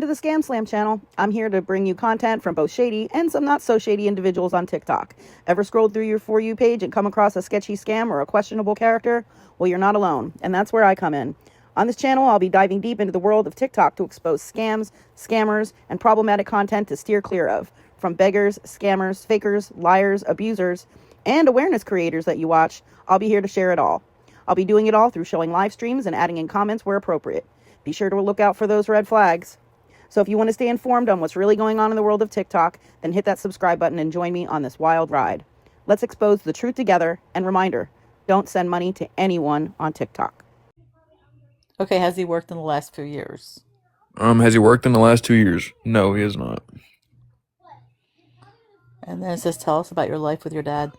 to the ScamSlam channel. I'm here to bring you content from both shady and some not so shady individuals on TikTok. Ever scrolled through your For You page and come across a sketchy scam or a questionable character? Well, you're not alone, and that's where I come in. On this channel, I'll be diving deep into the world of TikTok to expose scams, scammers, and problematic content to steer clear of. From beggars, scammers, fakers, liars, abusers, and awareness creators that you watch, I'll be here to share it all. I'll be doing it all through showing live streams and adding in comments where appropriate. Be sure to look out for those red flags. So if you want to stay informed on what's really going on in the world of TikTok, then hit that subscribe button and join me on this wild ride. Let's expose the truth together, and reminder, don't send money to anyone on TikTok. Okay, has he worked in the last few years? Has he worked in the last 2 years? No, he has not. And then it says, tell us about your life with your dad.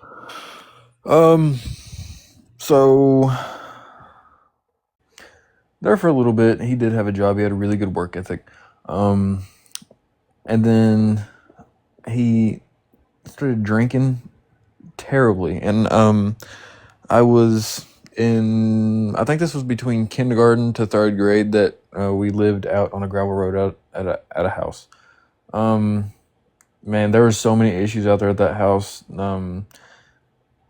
So there for a little bit, he did have a job. He had a really good work ethic. And then he started drinking terribly. And I was I think this was between kindergarten to third grade that we lived out on a gravel road out at a house. Man, there were so many issues out there at that house.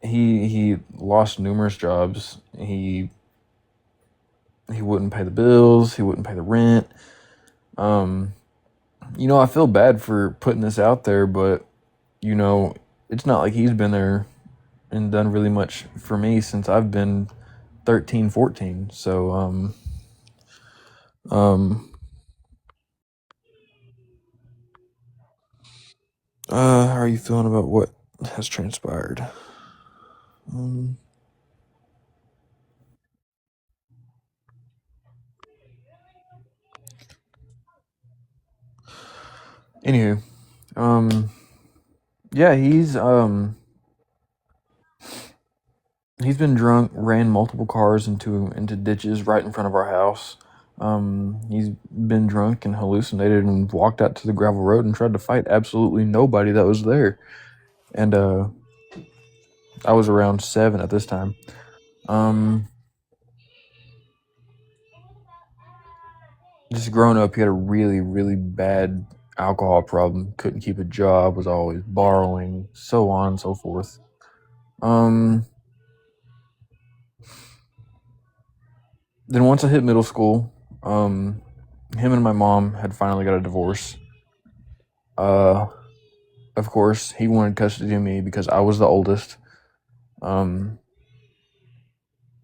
He lost numerous jobs. He wouldn't pay the bills. He wouldn't pay the rent. I feel bad for putting this out there, but it's not like he's been there and done really much for me since I've been 13, 14. So how are you feeling about what has transpired? Anywho, yeah, he's been drunk, ran multiple cars into ditches right in front of our house. He's been drunk and hallucinated and walked out to the gravel road and tried to fight absolutely nobody that was there. And I was around 7 at this time. Just growing up, he had a really, really bad alcohol problem. Couldn't keep a job, was always borrowing, so on and so forth. Then once I hit middle school, him and my mom had finally got a divorce. Of course, he wanted custody of me because I was the oldest. And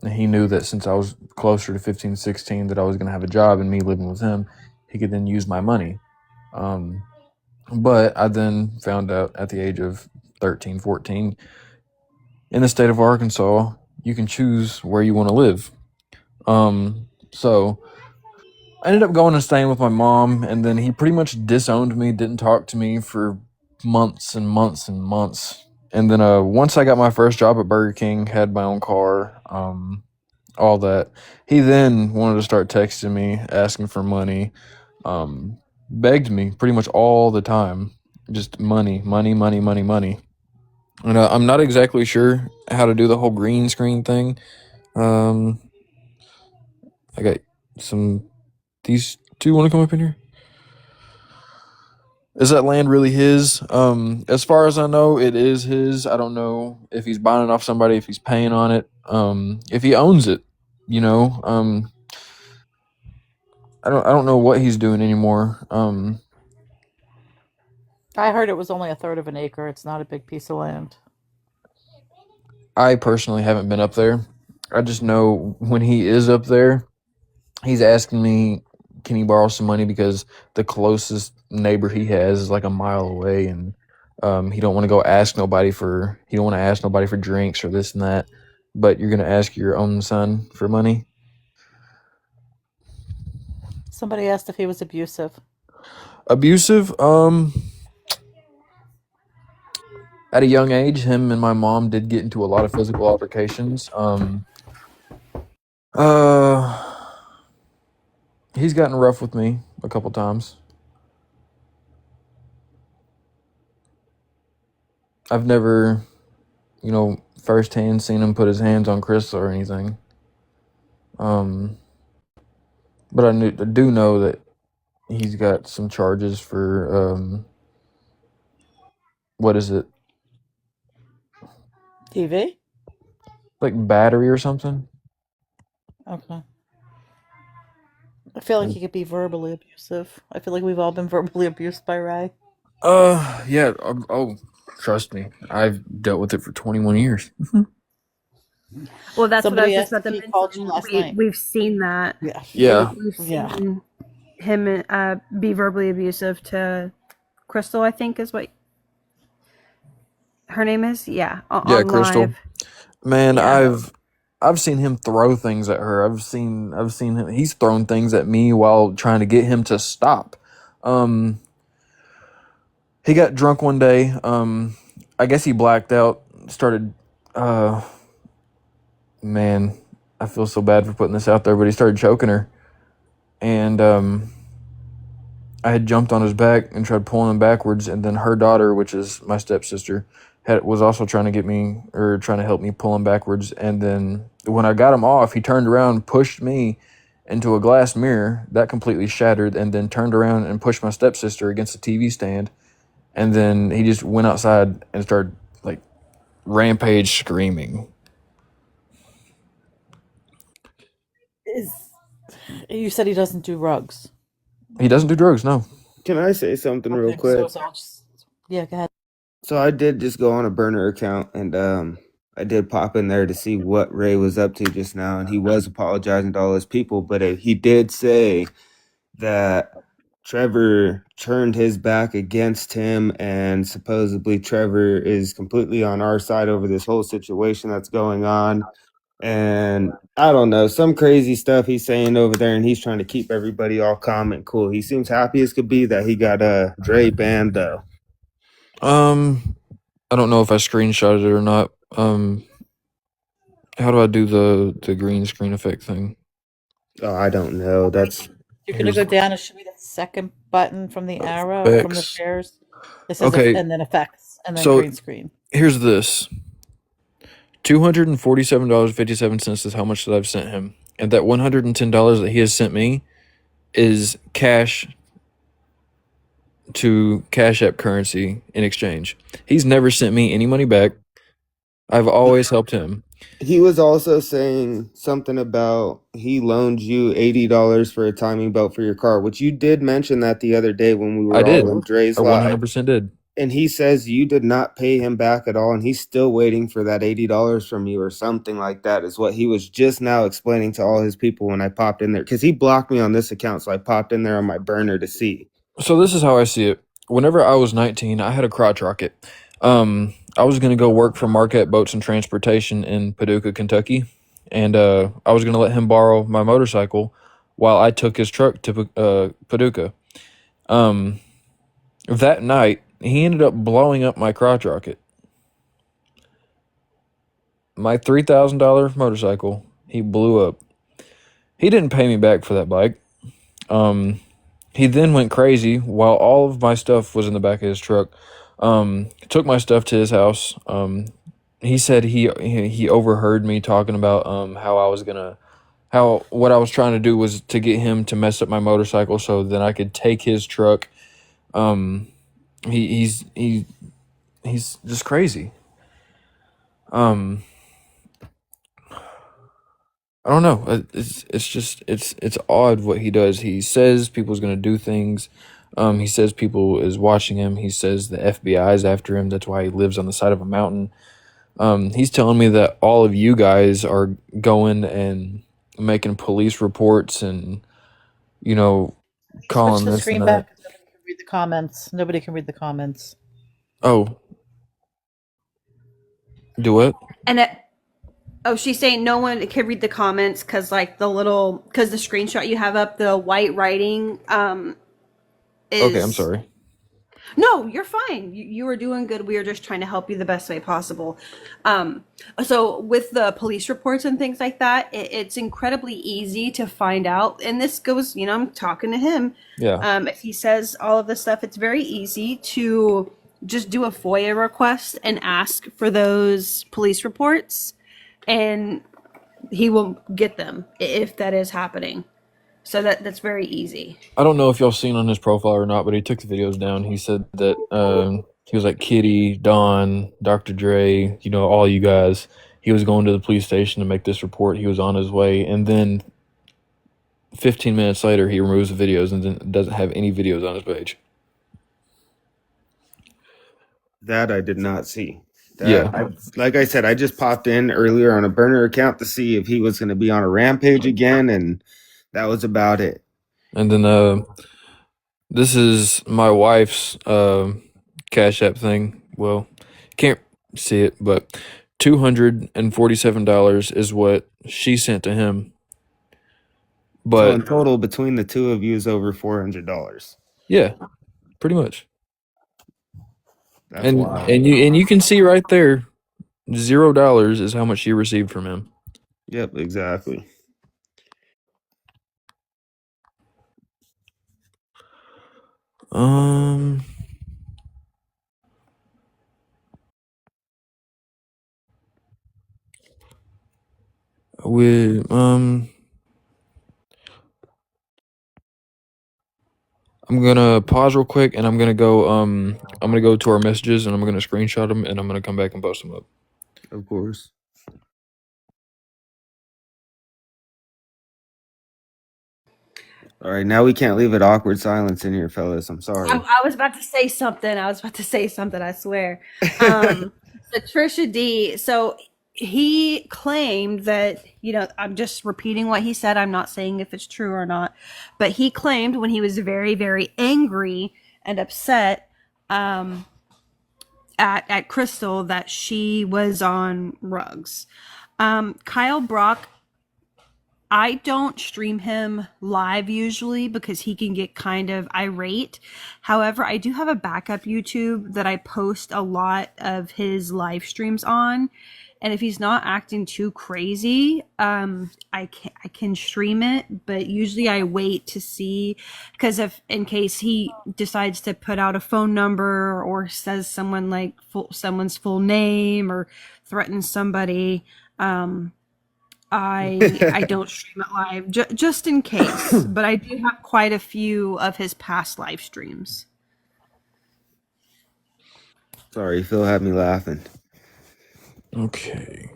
he knew that since I was closer to 15, 16, that I was going to have a job, and me living with him, he could then use my money. But I then found out at the age of 13, 14, in the state of Arkansas, you can choose where you want to live. So I ended up going and staying with my mom, and then he pretty much disowned me, didn't talk to me for months and months and months. And then once I got my first job at Burger King, had my own car, all that, he then wanted to start texting me, asking for money, begged me pretty much all the time, just money. And I'm not exactly sure how to do the whole green screen thing. I got these two want to come up in here? Is that land really his? As far as I know, it is his. I don't know if he's buying it off somebody, if he's paying on it, if he owns it, I don't know what he's doing anymore. I heard it was only 1/3 of an acre. It's not a big piece of land. I personally haven't been up there. I just know when he is up there, he's asking me, can he borrow some money, because the closest neighbor he has is like a mile away, and he don't want to ask nobody for drinks or this and that. But you're gonna ask your own son for money? Somebody asked if he was abusive. Abusive? At a young age, him and my mom did get into a lot of physical altercations. He's gotten rough with me a couple times. I've never, firsthand seen him put his hands on Chris or anything. But I do know that he's got some charges for what is it, TV? like battery or something. Okay. I feel like he could be verbally abusive. I feel like we've all been verbally abused by Ray. Yeah. Oh, trust me, I've dealt with it for 21 years. Well, that's what I was Somebody just asked about if to he called you mention. last night. We've seen that. Yeah. Yeah. We've Yeah. seen him be verbally abusive to Crystal, I think is what her name is. Yeah, Yeah, on Crystal. live. Man, Yeah. I've seen him throw things at her. I've seen him. He's thrown things at me while trying to get him to stop. Um, he got drunk one day. I guess he blacked out. Started. Uh, man, I feel so bad for putting this out there, but he started choking her, and I had jumped on his back and tried pulling him backwards, and then her daughter, which is my stepsister, was also trying to get me or trying to help me pull him backwards. And then when I got him off, he turned around, pushed me into a glass mirror that completely shattered, and then turned around and pushed my stepsister against the TV stand. And then he just went outside and started like rampage screaming. You said he doesn't do rugs. He doesn't do drugs, no. Can I say something real Okay, so quick? it's all just yeah. Go ahead. So I did just go on a burner account and I did pop in there to see what Ray was up to just now, and he was apologizing to all his people, but he did say that Trevor turned his back against him, and supposedly Trevor is completely on our side over this whole situation that's going on. And I don't know, some crazy stuff he's saying over there, and he's trying to keep everybody all calm and cool. He seems happy as could be that he got Dre banned though. I don't know if I screenshotted it or not. How do I do the green screen effect thing? Oh, I don't know. That's You're gonna Here's go down and show me the second button from the arrow from the effects. shares. It says Okay, and then effects and then so green screen. here's this. $247.57 is how much that I've sent him, and that $110 that he has sent me is cash to Cash App currency in exchange. He's never sent me any money back. I've always helped him. he was also saying something about he loaned you $80 for a timing belt for your car, which you did mention that the other day when we were I did. all in Dre's I live. 100% did. And he says you did not pay him back at all, and he's still waiting for that $80 from you or something like that, is what he was just now explaining to all his people when I popped in there. Because he blocked me on this account, so I popped in there on my burner to see. So this is how I see it. Whenever I was 19, I had a crotch rocket. I was going to go work for Marquette Boats and Transportation in Paducah, Kentucky, and I was going to let him borrow my motorcycle while I took his truck to Paducah. That night, he ended up blowing up my crotch rocket. My $3,000 motorcycle, he blew up. He didn't pay me back for that bike. He then went crazy while all of my stuff was in the back of his truck. Took my stuff to his house. He said he overheard me talking about how what I was trying to do was to get him to mess up my motorcycle so then I could take his truck. He's just crazy. I don't know. It's odd what he does. He says people's gonna do things. He says people is watching him. He says the FBI is after him. That's why he lives on the side of a mountain. He's telling me that all of you guys are going and making police reports and Switch calling the this screen and back that. 'cause nobody can read the comments. Nobody can read the comments. Oh, do what? And she's saying no one can read the comments because like the screenshot you have up, the white writing is. Okay, I'm sorry. No, you're fine. You were doing good. We were just trying to help you the best way possible. So with the police reports and things like that, it's incredibly easy to find out. And this goes, I'm talking to him. Yeah. If he says all of this stuff, it's very easy to just do a FOIA request and ask for those police reports, and he will get them if that is happening. So that's very easy. I don't know if y'all seen on his profile or not, but he took the videos down. He said that he was like Kitty, Don, Dr. Dre, all you guys. He was going to the police station to make this report. He was on his way, and then 15 minutes later, he removes the videos and then doesn't have any videos on his page. That I did not see. Yeah. Like I said, I just popped in earlier on a burner account to see if he was going to be on a rampage again, and that was about it. And then this is my wife's Cash App thing. Well, can't see it, but $247 is what she sent to him. So in But total, between the two of you, is over $400. yeah, pretty much. That's wild. And you can see right there, $0 is how much she received from him. Yep, exactly. I'm gonna pause real quick, and I'm gonna go to our messages, and I'm gonna screenshot them, and I'm gonna come back and post them up. Of course. All right, now we can't leave it awkward silence in here, fellas. I'm sorry. I was about to say something. I swear. So Trisha D. So he claimed that, I'm just repeating what he said. I'm not saying if it's true or not, but he claimed when he was very, very angry and upset at Crystal that she was on drugs. Kyle Brock, I don't stream him live usually because he can get kind of irate. However, I do have a backup YouTube that I post a lot of his live streams on. And if he's not acting too crazy, I can stream it, but usually I wait to see, because if in case he decides to put out a phone number or says someone's full name or threatens somebody, I don't stream it live just in case, but I do have quite a few of his past live streams. Sorry, Phil had me laughing. Okay.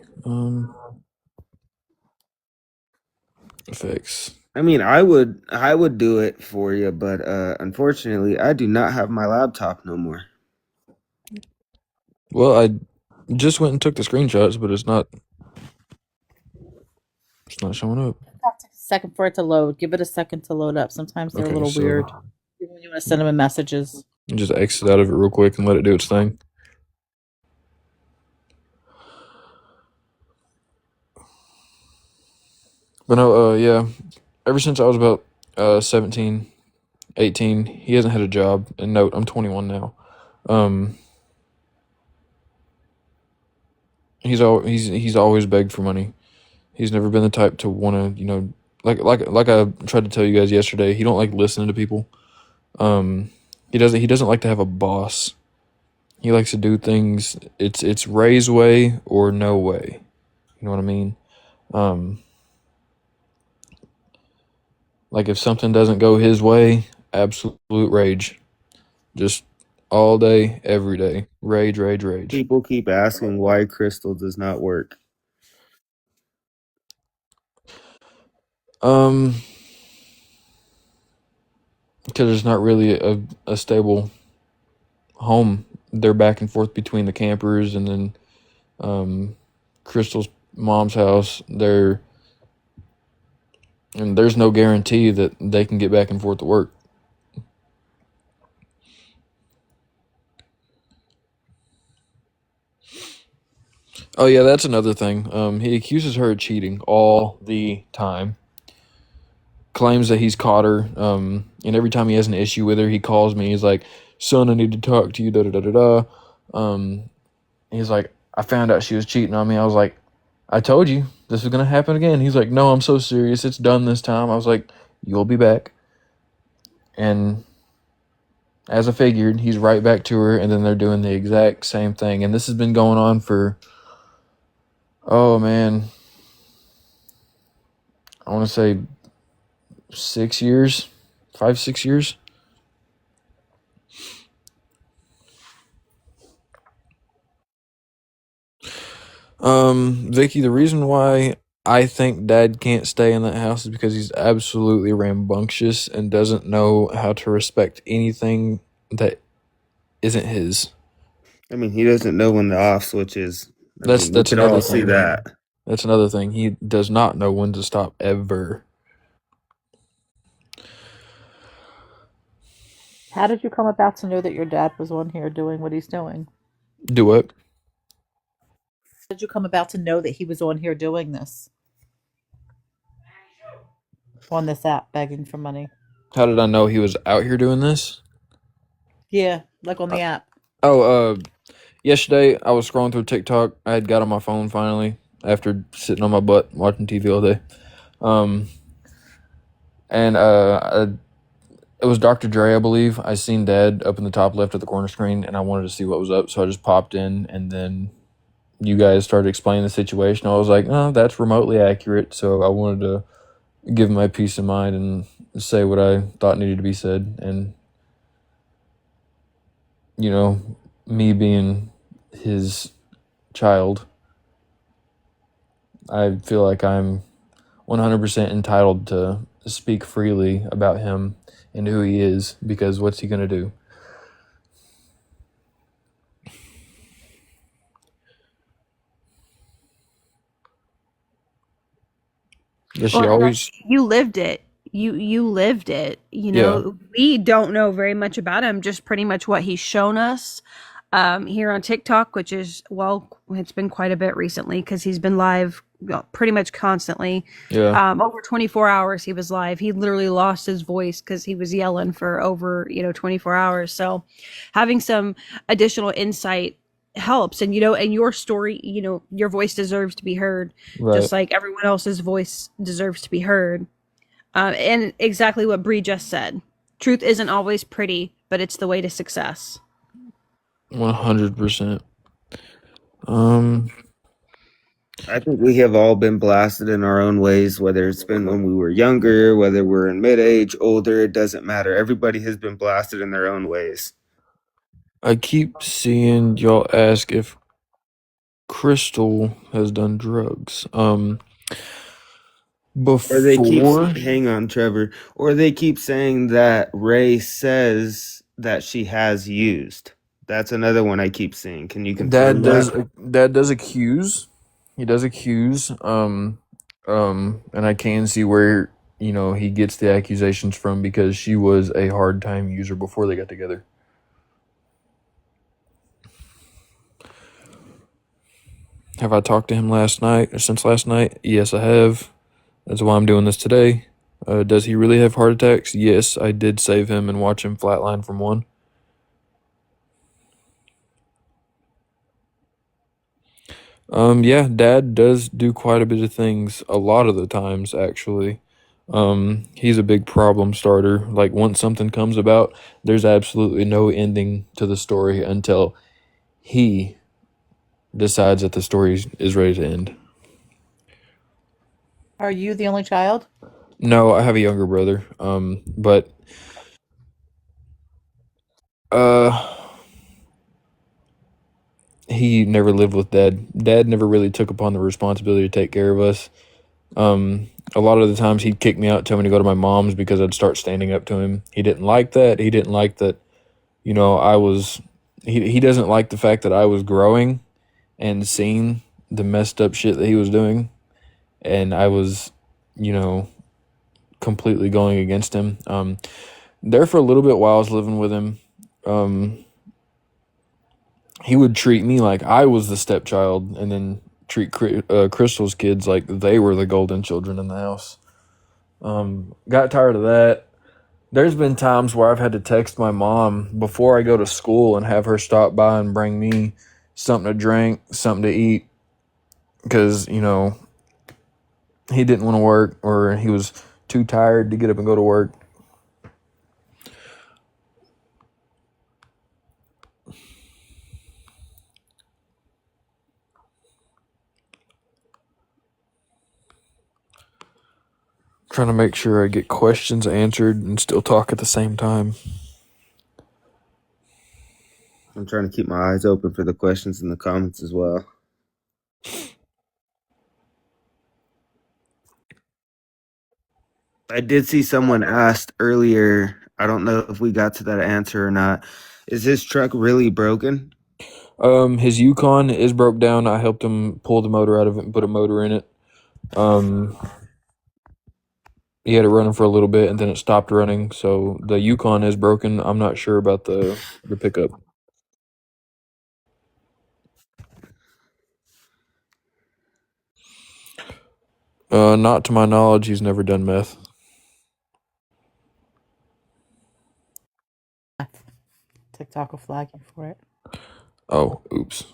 Effects. I mean, I would do it for you, but unfortunately, I do not have my laptop no more. Well, I just went and took the screenshots, but it's not showing up. Take a second for it to load. Give it a second to load up. Sometimes they're a little weird. Even when you want to send them messages. Just exit out of it real quick and let it do its thing. But no, yeah. Ever since I was about 17, 18, he hasn't had a job. And note, I'm 21 now. He's always begged for money. He's never been the type to want to, like I tried to tell you guys yesterday. He don't like listening to people. He doesn't like to have a boss. He likes to do things. It's Ray's way or no way. You know what I mean? Like if something doesn't go his way, absolute rage. Just all day, every day. Rage. People keep asking why Crystal does not work. Because there's not really a stable home. They're back and forth between the campers and then Crystal's mom's house. And there's no guarantee that they can get back and forth to work. Oh yeah, that's another thing. He accuses her of cheating all the time. Claims that he's caught her. And every time he has an issue with her, he calls me. He's like, "Son, I need to talk to you." Da da da da da. He's like, "I found out she was cheating on me." I was like, "I told you this was gonna happen again." He's like, "No, I'm so serious. It's done this time." I was like, "You'll be back." And as I figured, he's right back to her, and then they're doing the exact same thing. And this has been going on for, oh man, I want to say 6 years, 5, 6 years. Vicky, the reason why I think Dad can't stay in that house is because he's absolutely rambunctious and doesn't know how to respect anything that isn't his. I mean, he doesn't know when the off switch is. I That's mean, we that's could all another see thing. that. That's another thing. He does not know when to stop ever. How did you come about to know that your dad was on here doing what he's doing? Do it. How did you come about to know that he was on here doing this? On this app, begging for money? How did I know he was out here doing this? Yeah, like on the app. Oh, yesterday I was scrolling through TikTok. I had got on my phone finally after sitting on my butt watching TV all day. Um, and it was Dr. Dre, I believe. I seen Dad up in the top left of the corner screen, and I wanted to see what was up, so I just popped in, and then you guys started explaining the situation. I was like, oh, that's remotely accurate, so I wanted to give my peace of mind and say what I thought needed to be said. And, you know, me being his child, I feel like I'm 100% entitled to speak freely about him and who he is, because what's he going to do? Does she Well, and always? you lived it. You lived it. You Yeah, know, we don't know very much about him, just pretty much what he's shown us here on TikTok, which is, well, it's been quite a bit recently because he's been live pretty much constantly. yeah, Over 24 hours he was live. He literally lost his voice because he was yelling for over 24 hours. So having some additional insight helps. And and your story, your voice deserves to be heard, right. just like everyone else's voice deserves to be heard. And exactly what Bree just said. Truth isn't always pretty, but it's the way to success. 100%. Um, I think we have all been blasted in our own ways, whether it's been when we were younger, whether we're in mid age, older, it doesn't matter. Everybody has been blasted in their own ways. I keep seeing y'all ask if Crystal has done drugs. Or they keep, Before hang on, Trevor, or they keep saying that Ray says that she has used. That's another one I keep seeing. Can you confirm that? Dad does accuse. He does accuse. And I can see where he gets the accusations from, because she was a hard time user before they got together. Have I talked to him last night or since last night? Yes, I have. That's why I'm doing this today. Does he really have heart attacks? Yes, I did save him and watch him flatline from one. Yeah, Dad does do quite a bit of things, a lot of the times, actually. He's a big problem starter. Like, once something comes about, there's absolutely no ending to the story until he decides that the story is ready to end. Are you the only child? No, I have a younger brother. But uh he never lived with Dad. Dad never really took upon the responsibility to take care of us. A lot of the times he'd kick me out, tell me to go to my mom's because I'd start standing up to him. He didn't like that. He didn't like that, I was, he doesn't like the fact that I was growing and seeing the messed up shit that he was doing. And I was, you know, completely going against him. There for a little bit while I was living with him, he would treat me like I was the stepchild, and then treat Crystal's kids like they were the golden children in the house. Got tired of that. There's been times where I've had to text my mom before I go to school and have her stop by and bring me something to drink, something to eat, because, he didn't want to work, or he was too tired to get up and go to work. Trying to make sure I get questions answered and still talk at the same time. I'm trying to keep my eyes open for the questions in the comments as well. I did see someone asked earlier, I don't know if we got to that answer or not. Is his truck really broken? His Yukon is broke down. I helped him pull the motor out of it and put a motor in it. He had it running for a little bit and then it stopped running. So the Yukon is broken. I'm not sure about the pickup. Not to my knowledge, he's never done meth. TikTok will flag you for it. Oh, oops.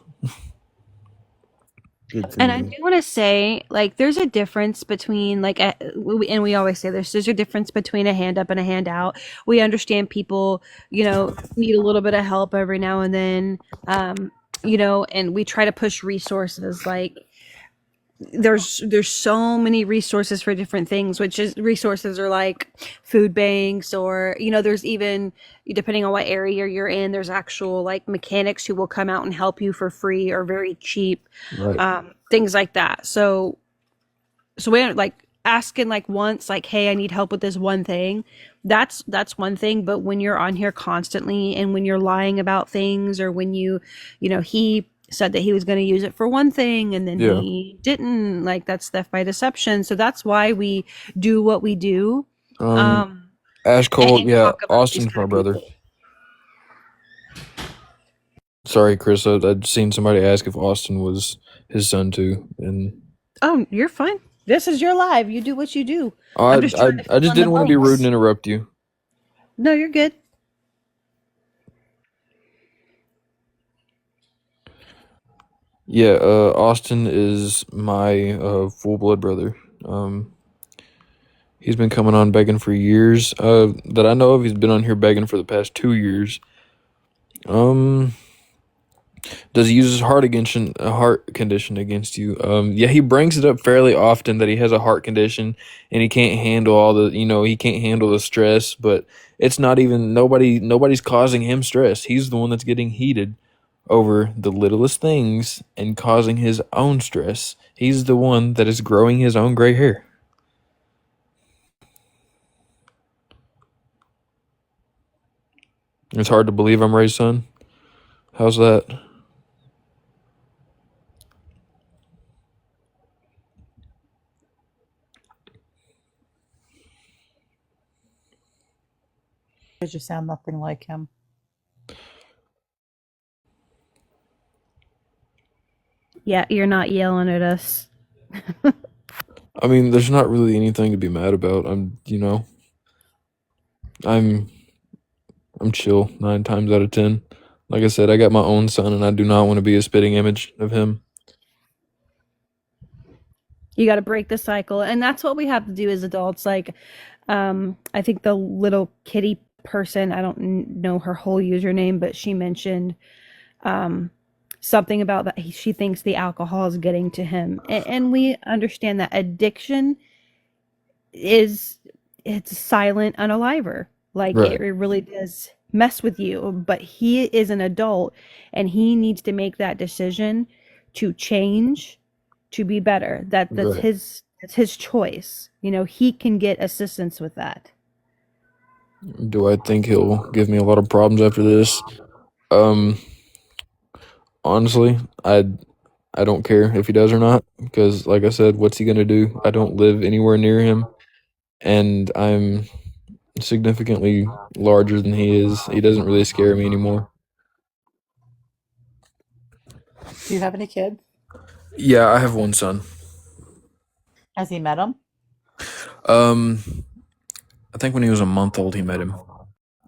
And I do want to say, like, there's a difference between, like, and we always say this, there's a difference between a hand up and a hand out. We understand people, you know, need a little bit of help every now and then, you know, and we try to push resources. Like, there's so many resources for different things, which is resources are like food banks, or, you know, there's even, depending on what area you're in, there's actual like mechanics who will come out and help you for free or very cheap, Right. things like that. So we don't like asking like once, like, hey, I need help with this one thing. That's one thing. But when you're on here constantly and when you're lying about things, or when you know, he said that he was going to use it for one thing and then Yeah. he didn't, like, that's theft by deception. So that's why we do what we do. Ash Cole, and yeah, talk about these Austin's kind my of brother. people. Sorry, Chris. I'd seen somebody ask if Austin was his son too, and Oh, you're fine. This is your live. You do what you do. I I'm just trying to I fill just in the didn't want to be rude blanks. and interrupt you. No, you're good. Yeah, Austin is my full blood brother. He's been coming on begging for years. That I know of, he's been on here begging for the past 2 years. Does he use his heart condition against you? Yeah, he brings it up fairly often that he has a heart condition and he can't handle all the, he can't handle the stress. But it's not even nobody's causing him stress. He's the one that's getting heated over the littlest things and causing his own stress. He's the one that is growing his own gray hair. It's hard to believe I'm Ray's son. How's that? Because you sound nothing like him. Yeah, you're not yelling at us. I mean, there's not really anything to be mad about. I'm chill 9 times out of 10. Like I said, I got my own son, and I do not want to be a spitting image of him. You got to break the cycle, and that's what we have to do as adults. Like, I think the little kitty person, I don't know her whole username, but she mentioned something about that she thinks the alcohol is getting to him, and we understand that addiction it's a silent unaliver. Like, Right. it really does mess with you. But he is an adult, and he needs to make that decision to change, to be better. That's Right. his choice. You know, he can get assistance with that. Do I think he'll give me a lot of problems after this? Honestly, I don't care if he does or not, because like I said, what's he gonna do? I don't live anywhere near him, and I'm significantly larger than he is. He doesn't really scare me anymore. Do you have any kids? Yeah, I have one son. Has he met him? I think when he was a month old, he met him,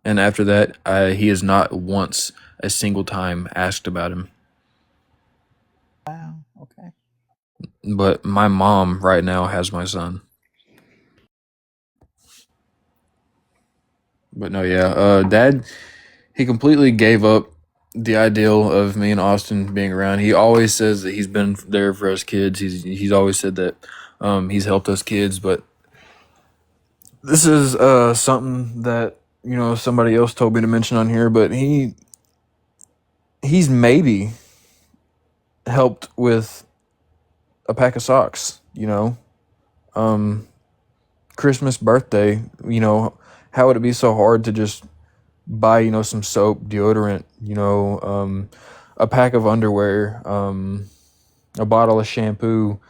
and after that, he has not once a single time asked about him. Wow. Okay. But my mom right now has my son. But no, yeah, Dad, he completely gave up the ideal of me and Austin being around. He always says that he's been there for us kids. He's always said that he's helped us kids, but This is something that somebody else told me to mention on here, but he's maybe helped with a pack of socks. Um, Christmas, birthday. How would it be so hard to just buy some soap, deodorant, a pack of underwear, a bottle of shampoo,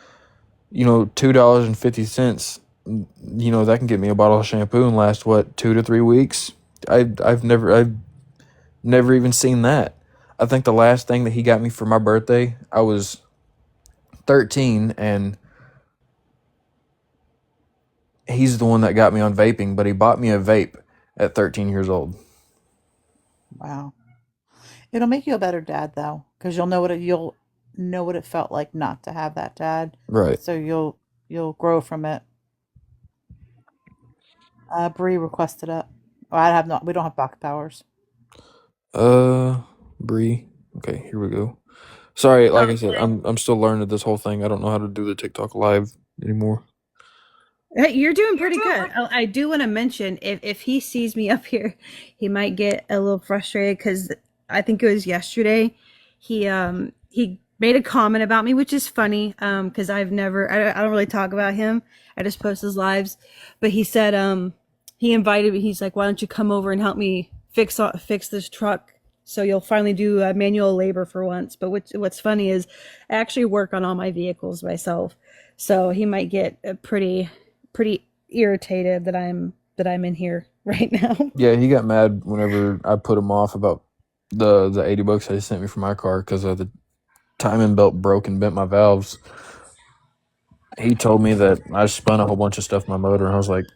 $2.50. That can get me a bottle of shampoo and last what 2 to 3 weeks. I've never even seen that. I think the last thing that he got me for my birthday, I was 13, and he's the one that got me on vaping, but he bought me a vape at 13 years old. Wow. It'll make you a better dad though, because you'll know what it felt like not to have that dad. Right. So you'll grow from it. Bree requested it. Oh, we don't have pocket powers. Bree. Okay, here we go. Sorry, like I said, I'm still learning this whole thing. I don't know how to do the TikTok live anymore. Hey, you're doing pretty good. I do want to mention if he sees me up here, he might get a little frustrated because I think it was yesterday. He made a comment about me, which is funny because I don't really talk about him. I just post his lives, but he said he invited me. He's like, why don't you come over and help me fix this truck? So you'll finally do manual labor for once. But what's funny is I actually work on all my vehicles myself, so he might get pretty irritated that I'm in here right now. Yeah, he got mad whenever I put him off about the $80 they sent me for my car because the timing belt broke and bent my valves. He told me that I spun a whole bunch of stuff in my motor, and I was like,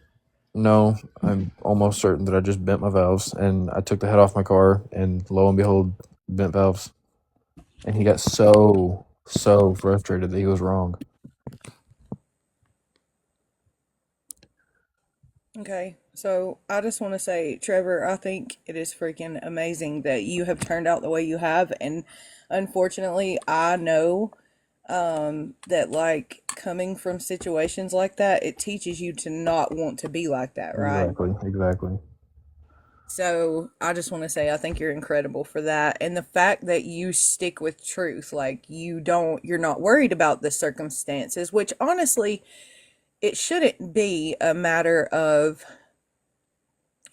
no, I'm almost certain that I just bent my valves. And I took the head off my car, and lo and behold, bent valves. And he got so frustrated that he was wrong. Okay, so I just want to say, Trevor, I think it is freaking amazing that you have turned out the way you have. And unfortunately, I know that, like, coming from situations like that, it teaches you to not want to be like that, right? Exactly. So I just want to say, I think you're incredible for that. And the fact that you stick with truth, like, you're not worried about the circumstances, which honestly, it shouldn't be a matter of,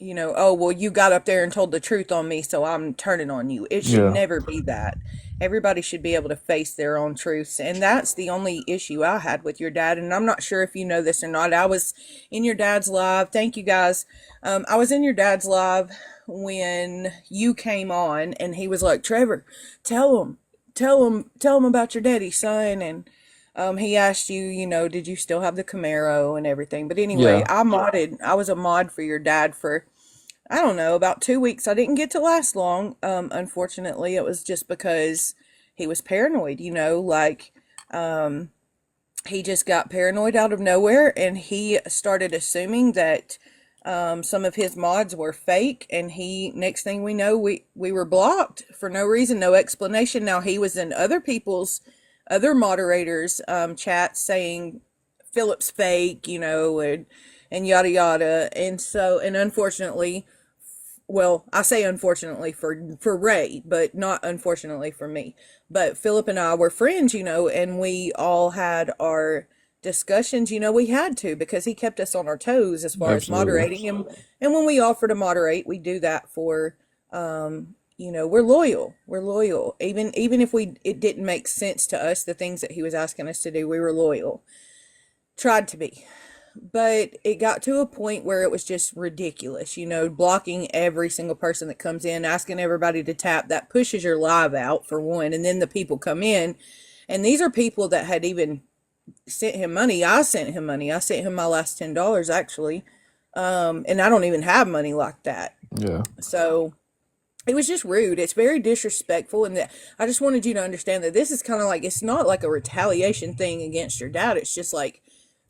oh, well, you got up there and told the truth on me, so I'm turning on you. It should Yeah. never be that. Everybody should be able to face their own truths. And that's the only issue I had with your dad. And I'm not sure if you know this or not. I was in your dad's live. Thank you guys. I was in your dad's live when you came on, and he was like, Trevor, tell him about your daddy, son. And he asked you, did you still have the Camaro and everything? But anyway, Yeah. I was a mod for your dad for, I don't know, about 2 weeks. I didn't get to last long. Unfortunately, it was just because he was paranoid, he just got paranoid out of nowhere, and he started assuming that some of his mods were fake, and next thing we know, we were blocked for no reason, no explanation. Now he was in other moderators chats saying Philip's fake, and yada yada. And unfortunately, well, I say unfortunately for Ray, but not unfortunately for me. But Philip and I were friends, and we all had our discussions, we had to, because he kept us on our toes as far as Absolutely. moderating. And when we offer to moderate, we do that for we're loyal. We're loyal. Even if it didn't make sense to us, the things that he was asking us to do, we were loyal. Tried to be. But it got to a point where it was just ridiculous, blocking every single person that comes in, asking everybody to tap. That pushes your live out, for one, and then the people come in. And these are people that had even sent him money. I sent him money. I sent him my last $10, actually. And I don't even have money like that. Yeah. So it was just rude. It's very disrespectful. And I just wanted you to understand that this is kind of like, it's not like a retaliation thing against your dad. It's just like,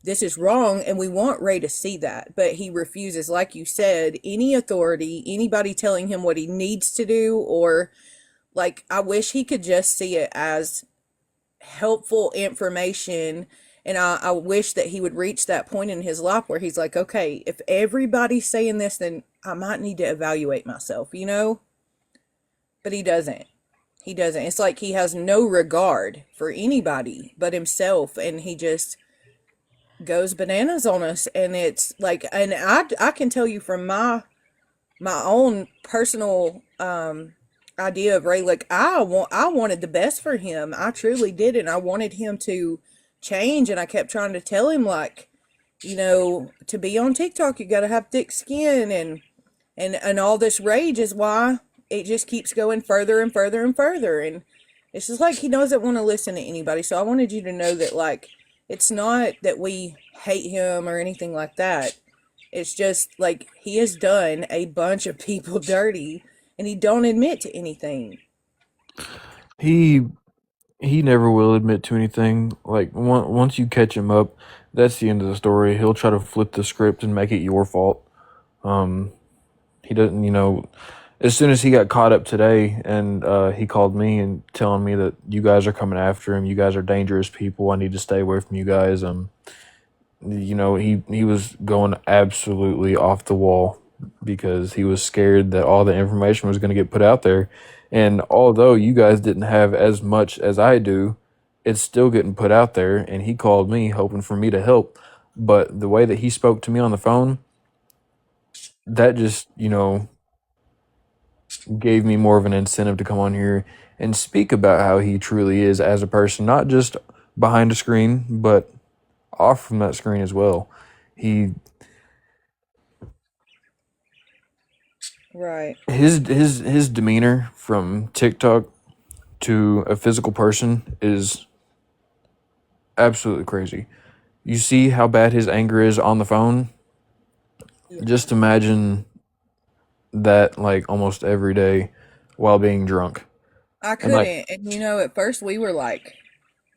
this is wrong, and we want Ray to see that, but he refuses. Like you said, any authority, anybody telling him what he needs to do, or like, I wish he could just see it as helpful information And I wish that he would reach that point in his life where he's like, okay, if everybody's saying this, then I might need to evaluate myself, you know? But he doesn't. He doesn't. It's like he has no regard for anybody but himself, and he just goes bananas on us. And it's like, and I can tell you from my own personal idea of Ray, like I wanted the best for him. I truly did, and I wanted him to change. And I kept trying to tell him, like, you know, to be on TikTok, you got to have thick skin, and all this rage is why it just keeps going further and further and further. And it's just like he doesn't want to listen to anybody. So I wanted you to know that, like, it's not that we hate him or anything like that. It's just like he has done a bunch of people dirty, and he don't admit to anything. He never will admit to anything. Like once you catch him up, that's the end of the story. He'll try to flip the script and make it your fault. He doesn't, you know. As soon as he got caught up today, and he called me and telling me that you guys are coming after him. You guys are dangerous people. I need to stay away from you guys. You know, he was going absolutely off the wall because he was scared that all the information was going to get put out there. And although you guys didn't have as much as I do, it's still getting put out there. And he called me hoping for me to help. But the way that he spoke to me on the phone, that just, you know, gave me more of an incentive to come on here and speak about how he truly is as a person, not just behind a screen, but off from that screen as well. Right. His demeanor from TikTok to a physical person is absolutely crazy. You see how bad his anger is on the phone? Yeah. Just imagine that like almost every day while being drunk. I And like, couldn't. And you know, at first we were like,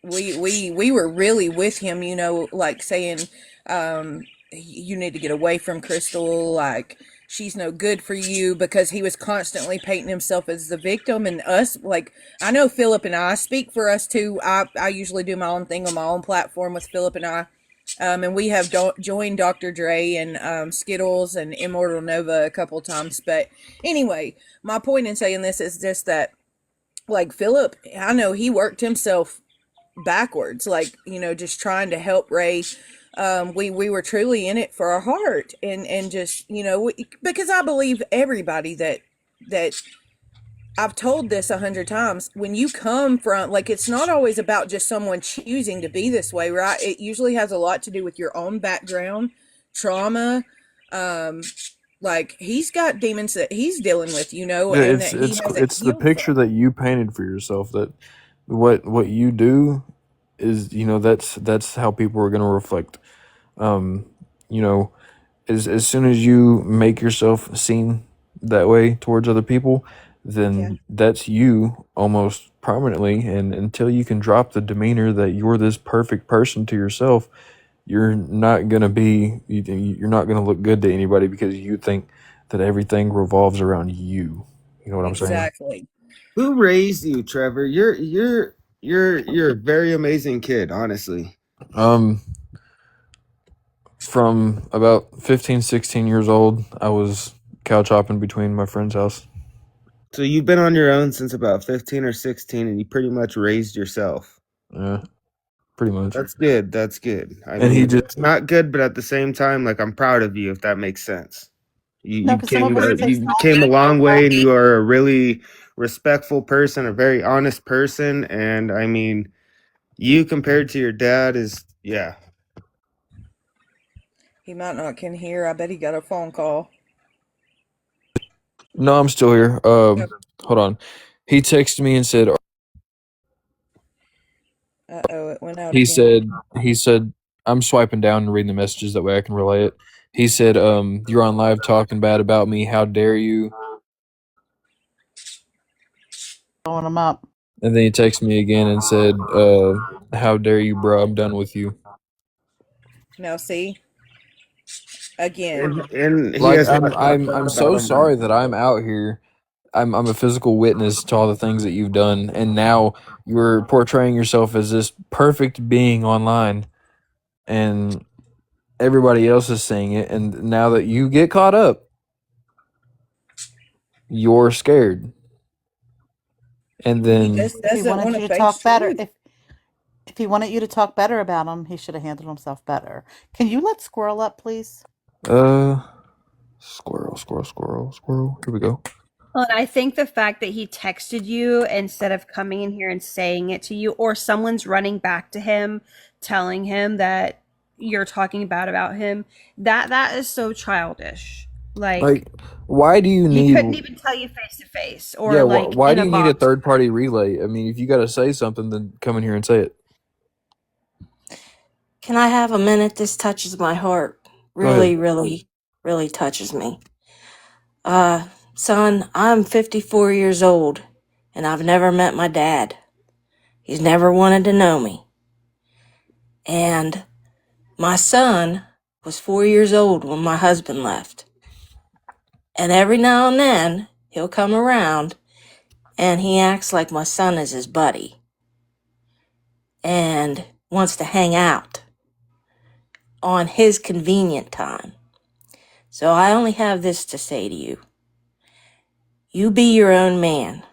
we were really with him, you know, like saying, you need to get away from Crystal, like she's no good for you, because he was constantly painting himself as the victim. And us, like, I know Philip and I speak for us too. I usually do my own thing on my own platform with Philip and I. And we have joined Dr. Dre and Skittles and Immortal Nova a couple times. But anyway, my point in saying this is just that, like, Philip, I know he worked himself backwards, like, you know, just trying to help Ray. We were truly in it for our heart, and just, you know, because I believe everybody that I've told this 100 times, when you come from, like, it's not always about just someone choosing to be this way, right? It usually has a lot to do with your own background, trauma. Like, he's got demons that he's dealing with, you know, yeah, and that he hasn't it's the healed picture from. that you painted for yourself, that what you do is, you know, that's how people are going to reflect. You know, as soon as you make yourself seen that way towards other people, Yeah, then that's you almost permanently. And until you can drop the demeanor that you're this perfect person to yourself, you're not gonna you're not gonna look good to anybody because you think that everything revolves around you. You know what I'm saying? exactly. Who raised you, Trevor? You're a very amazing kid, honestly. Um, from about 15, 16 years old, I was couch hopping between my friend's house. So you've been on your own since about 15 or 16, and you pretty much raised yourself. Yeah, pretty much. That's good. That's good. I And he mean, just it's not good, but at the same time, like, I'm proud of you, if that makes sense. No, because some of us it takes You came a long way, and you are a really respectful person, a very honest person, and I mean, you compared to your dad is, yeah. He might not can hear. I bet he got a phone call. No, I'm still here. Yep. Hold on. He texted me and said Uh-oh, it went out again. he said I'm swiping down and reading the messages that way I can relay it. He said, you're on live talking bad about me. How dare you? blowing them up. And then he texted me again and said, how dare you, bro? I'm done with you. Now see? Again. And he Like has I'm so sorry that I'm out here. I'm a physical witness to all the things that you've done, and now you're portraying yourself as this perfect being online. and everybody else is saying it, and now that you get caught up, you're scared. And He then just If he doesn't wanted want you to to face talk better, truth. if he wanted you to talk better about him, he should have handled himself better. Can you let Squirrel up, please? squirrel. Here we go. Well, and I think the fact that he texted you instead of coming in here and saying it to you, or someone's running back to him telling him that you're talking bad about him, that is so childish. Like, Like, why do you he need? couldn't even tell you face to face Yeah, or like why in do a you need a box. third party relay? I mean, if you got to say something, then come in here and say it. Can I have a minute? This touches my heart. Go ahead. Really touches me. Son, I'm 54 years old, and I've never met my dad. He's never wanted to know me. And my son was 4 years old when my husband left. And every now and then, he'll come around, and he acts like my son is his buddy. And wants to hang out on his convenient time. So I only have this to say to you. You be your own man,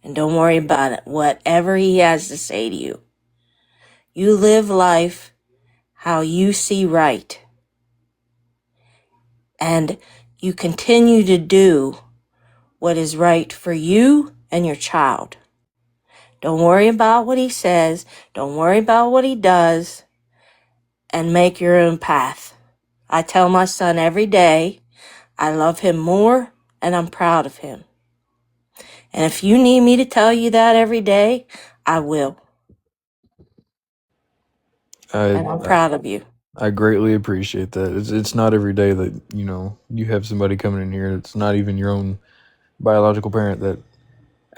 and don't worry about it, whatever he has to say to you. You live life how you see right. And you continue to do what is right for you and your child. Don't worry about what he says. Don't worry about what he does. And make your own path. I tell my son every day, I love him more and I'm proud of him. And if you need me to tell you that every day, I will. And I'm proud of you. I greatly appreciate that. It's not every day that you have somebody coming in here. It's not even your own biological parent that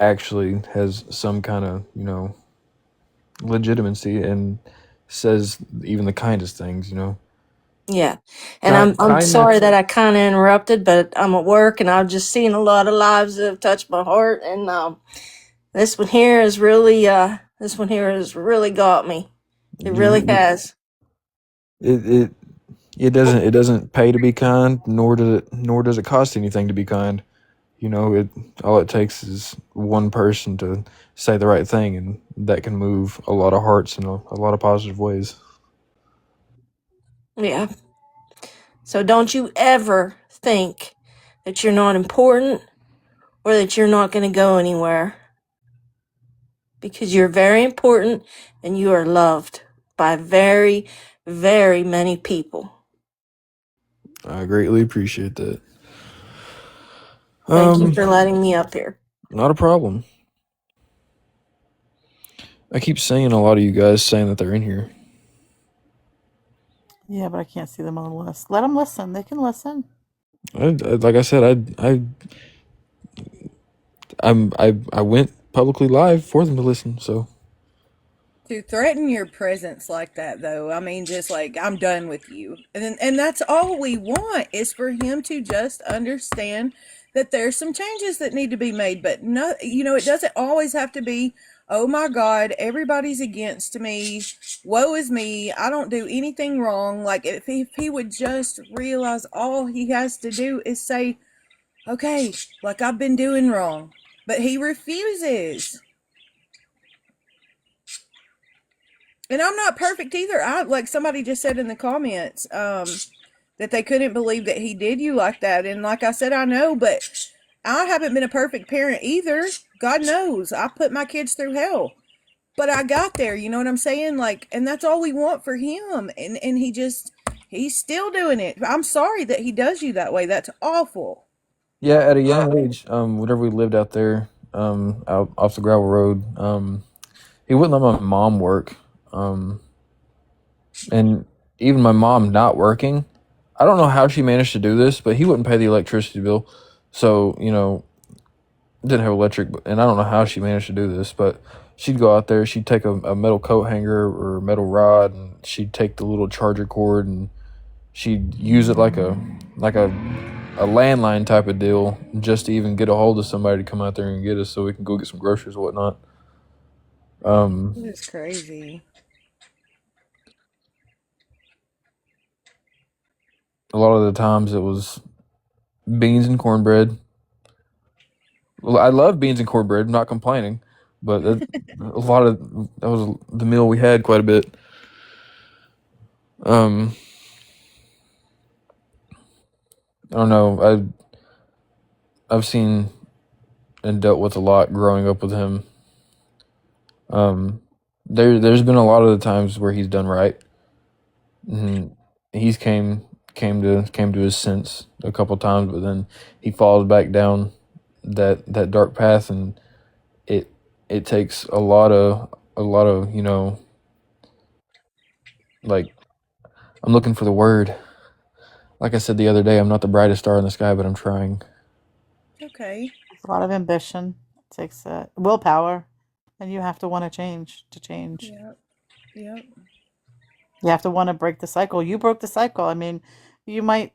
actually has some kind of legitimacy and says even the kindest things. Yeah. And I'm sorry that I kind of interrupted, but I'm at work and I've just seen a lot of lives that have touched my heart. And this one here has really got me. It really has. It doesn't pay to be kind, nor does it cost anything to be kind. All it takes is one person to say the right thing, and that can move a lot of hearts in a lot of positive ways. Yeah. So don't you ever think that you're not important or that you're not going to go anywhere. Because you're very important and you are loved by very, very many people. I greatly appreciate that. Thank you for letting me up here. Not a problem. I keep seeing a lot of you guys saying that they're in here. Yeah, but I can't see them on the list. Let them listen. They can listen. Like I said, I went publicly live for them to listen. So To threaten your presence like that, though, I mean, just like, I'm done with you. And that's all we want is for him to just understand that there's some changes that need to be made. But no, it doesn't always have to be, oh my God, everybody's against me. Woe is me. I don't do anything wrong. Like, if he would just realize all he has to do is say, okay, like, I've been doing wrong. But he refuses. And I'm not perfect either. Like somebody just said in the comments, that they couldn't believe that he did you like that. And like I said, I know, but I haven't been a perfect parent either. God knows. I put my kids through hell. But I got there, you know what I'm saying? Like, and that's all we want for him. And he's still doing it. I'm sorry that he does you that way. That's awful. yeah, at a young age, whenever we lived out there, out off the gravel road, he wouldn't let my mom work, and even my mom not working. I don't know how she managed to do this, but he wouldn't pay the electricity bill, so didn't have electric, and I don't know how she managed to do this, but she'd go out there, she'd take a metal coat hanger or a metal rod, and she'd take the little charger cord and she'd use it like a landline type of deal just to even get a hold of somebody to come out there and get us so we can go get some groceries and whatnot. It's crazy. a lot of the times it was beans and cornbread. Well, I love beans and cornbread. I'm not complaining, but a lot of that was the meal we had quite a bit. I don't know. I've seen and dealt with a lot growing up with him. There's been a lot of the times where he's done right, and he's came to his sense a couple times, but then he falls back down that dark path, and it takes a lot of like, I'm looking for the word. Like I said the other day, I'm not the brightest star in the sky, but I'm trying. Okay. It's a lot of ambition. It takes willpower, and you have to want to change. Yep. Yep. You have to want to break the cycle. You broke the cycle. I mean, you might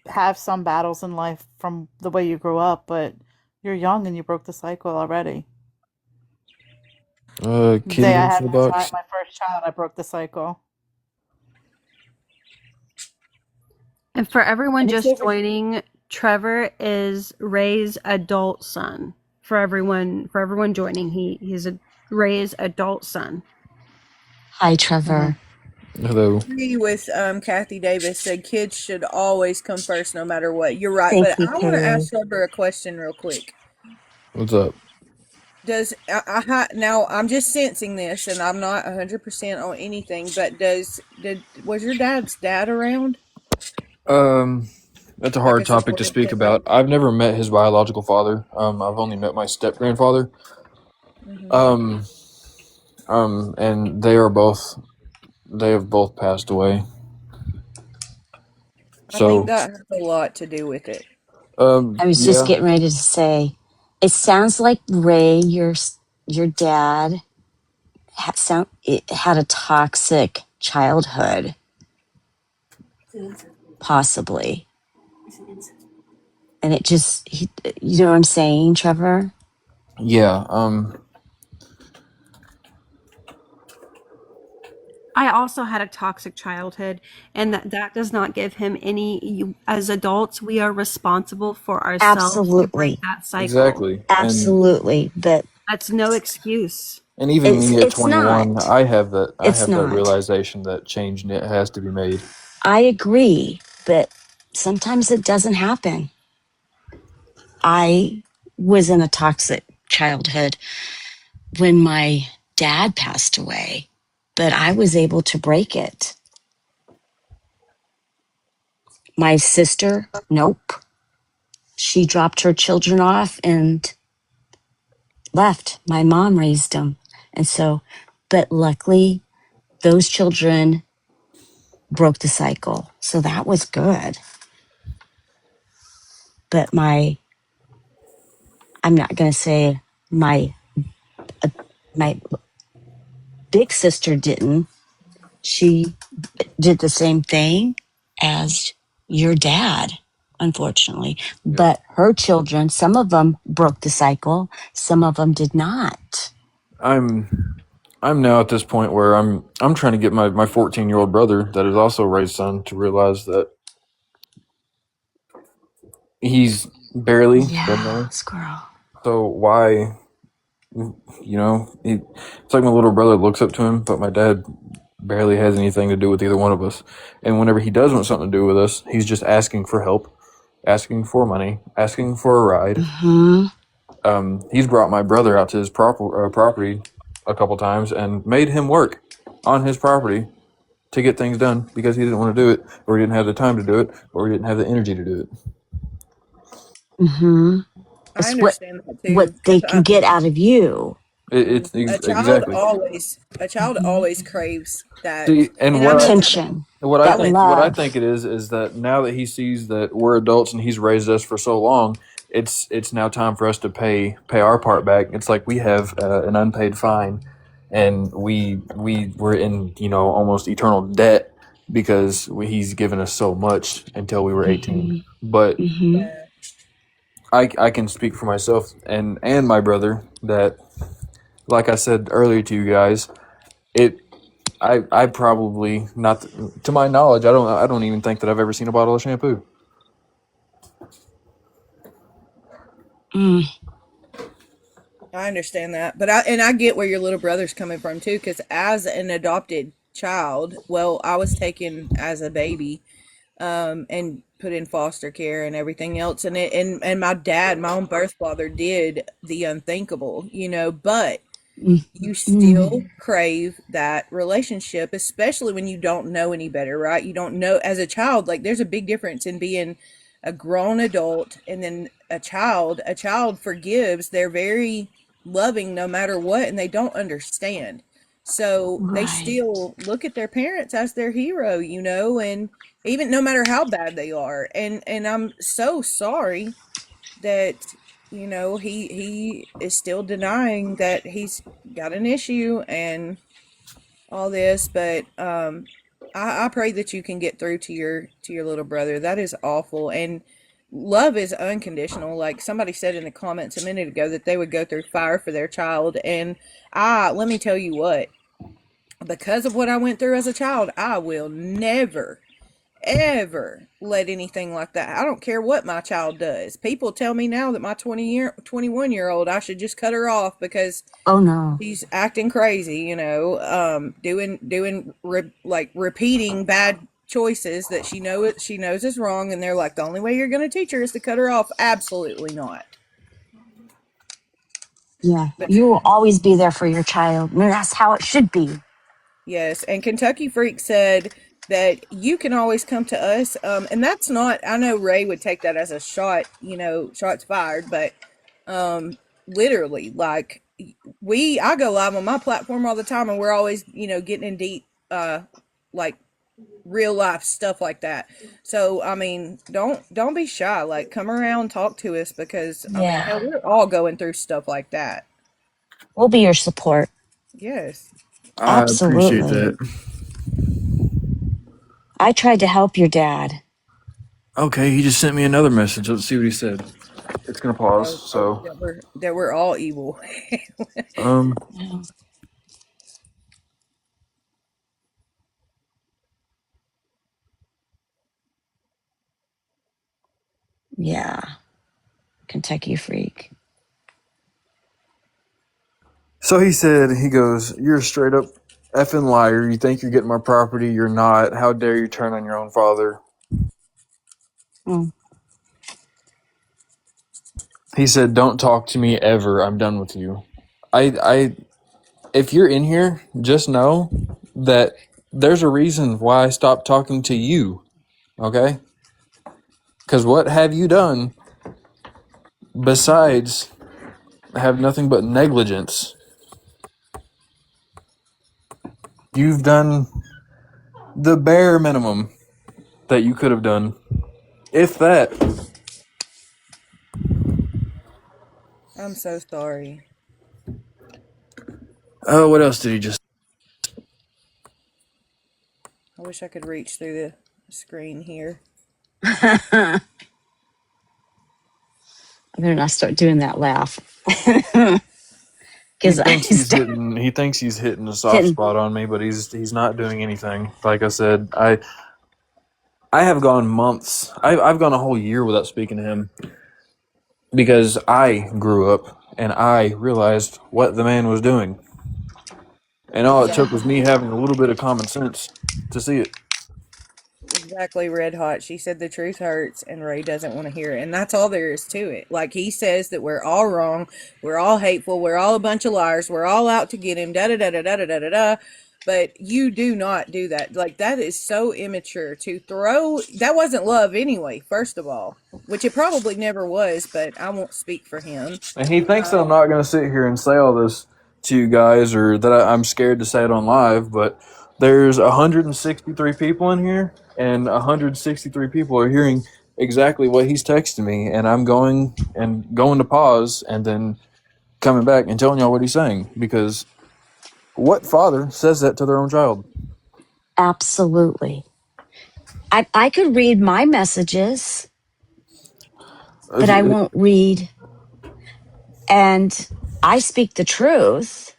have some battles in life from the way you grew up, but you're young and you broke the cycle already. The Kitty day I in had the box. my first child, I broke the cycle. And for everyone And it's just over. joining, Trevor is Ray's adult son. For everyone joining, he's a Ray's adult son. Hi, Trevor. Hello. Agree with Kathy Davis said kids should always come first no matter what. You're right, Thank but you, I want to Carrie. ask Trevor a question real quick. What's up? Does now I'm just sensing this and I'm not 100% on anything, but was your dad's dad around? That's a Like a hard topic to supportive speak dad? about. I've never met his biological father. I've only met my step grandfather. Hmm. Um, and they have both passed away. I think So, that has a lot to do with it. I was just yeah, getting ready to say, it sounds like Ray, your dad, it had a toxic childhood, possibly, and you know what I'm saying, Trevor? yeah. I also had a toxic childhood, and that does not give him as adults, we are responsible for ourselves to break Absolutely, that cycle. Exactly. absolutely, but That's no excuse. And even it's me at it's 21, not. I It's have that not. realization that change has to be made. I agree, but sometimes it doesn't happen. I was in a toxic childhood when my dad passed away, but I was able to break it. My sister, nope. She dropped her children off and left. My mom raised them. And so, but luckily, those children broke the cycle. So that was good. But I'm not going to say uh, my big sister didn't. She did the same thing as your dad, unfortunately. Yeah. But her children, some of them broke the cycle, some of them did not. I'm now at this point where I'm trying to get my 14-year-old brother that is also Ray's son to realize that he's barely been Yeah, there. squirrel. So why, it's like my little brother looks up to him, but my dad barely has anything to do with either one of us. And whenever he does want something to do with us, he's just asking for help, asking for money, asking for a ride. Mm-hmm. He's brought my brother out to his property a couple times and made him work on his property to get things done because he didn't want to do it, or he didn't have the time to do it, or he didn't have the energy to do it. Mm-hmm. I It's understand that what too they because can get out of you. Exactly. a child Mm-hmm. always craves that, See, and and I know that. Attention, what I that think what I love. think it is that now that he sees that we're adults and he's raised us for so long, it's now time for us to pay our part back. It's like we have an unpaid fine, and we were in almost eternal debt because he's given us so much until we were 18. Mm-hmm. But Mm-hmm. Yeah. I can speak for myself and my brother that, like I said earlier to you guys, it I probably not to my knowledge. I don't even think that I've ever seen a bottle of shampoo. Mm. I understand that, but I get where your little brother's coming from too. Because as an adopted child, well, I was taken as a baby, and put in foster care and everything else, and my dad, my own birth father, did the unthinkable, but you still Mm. crave that relationship, especially when you don't know any better, right? You don't know as a child, like there's a big difference in being a grown adult and then a child. A child forgives, they're very loving no matter what, and they don't understand. So they Right. still look at their parents as their hero, and even no matter how bad they are. And I'm so sorry that he is still denying that he's got an issue and all this, but I pray that you can get through to your little brother. That is awful. And love is unconditional. Like somebody said in the comments a minute ago that they would go through fire for their child, and I let me tell you what, because of what I went through as a child, I will never ever let anything like that. I don't care what my child does. People tell me now that my 21-year-old, I should just cut her off because Oh no. she's acting crazy, like repeating bad choices that she knows is wrong, and they're like, the only way you're going to teach her is to cut her off. Absolutely not. Yeah. But You will always be there for your child. And that's how it should be. yes, and Kentucky Freak said that you can always come to us. And that's not, I know Ray would take that as a shot, shots fired, but literally, like, I go live on my platform all the time, and we're always, getting in deep, like, real life stuff like that. So, I mean, don't be shy. Like, come around, talk to us, because, I mean, hell, Yeah. we're all going through stuff like that. We'll be your support. Yes. I appreciate Absolutely. that. I tried to help your dad. Okay, he just sent me another message. Let's see what he said. It's gonna pause. So, That we're all evil. um, Yeah. Kentucky Freak. so he goes, "You're a straight up effing liar. You think you're getting my property? You're not. How dare you turn on your own father?" Mm. He said, "Don't talk to me ever. I'm done with you." If you're in here, just know that there's a reason why I stopped talking to you. Okay? Because what have you done besides have nothing but negligence? You've done the bare minimum that you could have done, if that. I'm so sorry. Oh, what else did he just? I wish I could reach through the screen here. I better not start doing that laugh. He Because I thinks he's start hitting. He thinks he's hitting a soft hitting. spot on me, but he's not doing anything. Like I said, I have gone months. I've gone a whole year without speaking to him because I grew up and I realized what the man was doing, and all it Yeah, took was me having a little bit of common sense to see it. exactly, Red Hot. She said the truth hurts and Ray doesn't want to hear it. And that's all there is to it. Like he says that we're all wrong, we're all hateful, we're all a bunch of liars, we're all out to get him, da da da da da da da da da. But you do not do that. Like that is so immature to throw. That wasn't love anyway, first of all, which it probably never was, but I won't speak for him. And he thinks that I'm not going to sit here and say all this to you guys, or that I'm scared to say it on live. But there's 163 people in here, and 163 people are hearing exactly what he's texting me, and I'm going to pause and then coming back and telling y'all what he's saying, because what father says that to their own child? Absolutely. I could read my messages, but I won't read. And I speak the truth.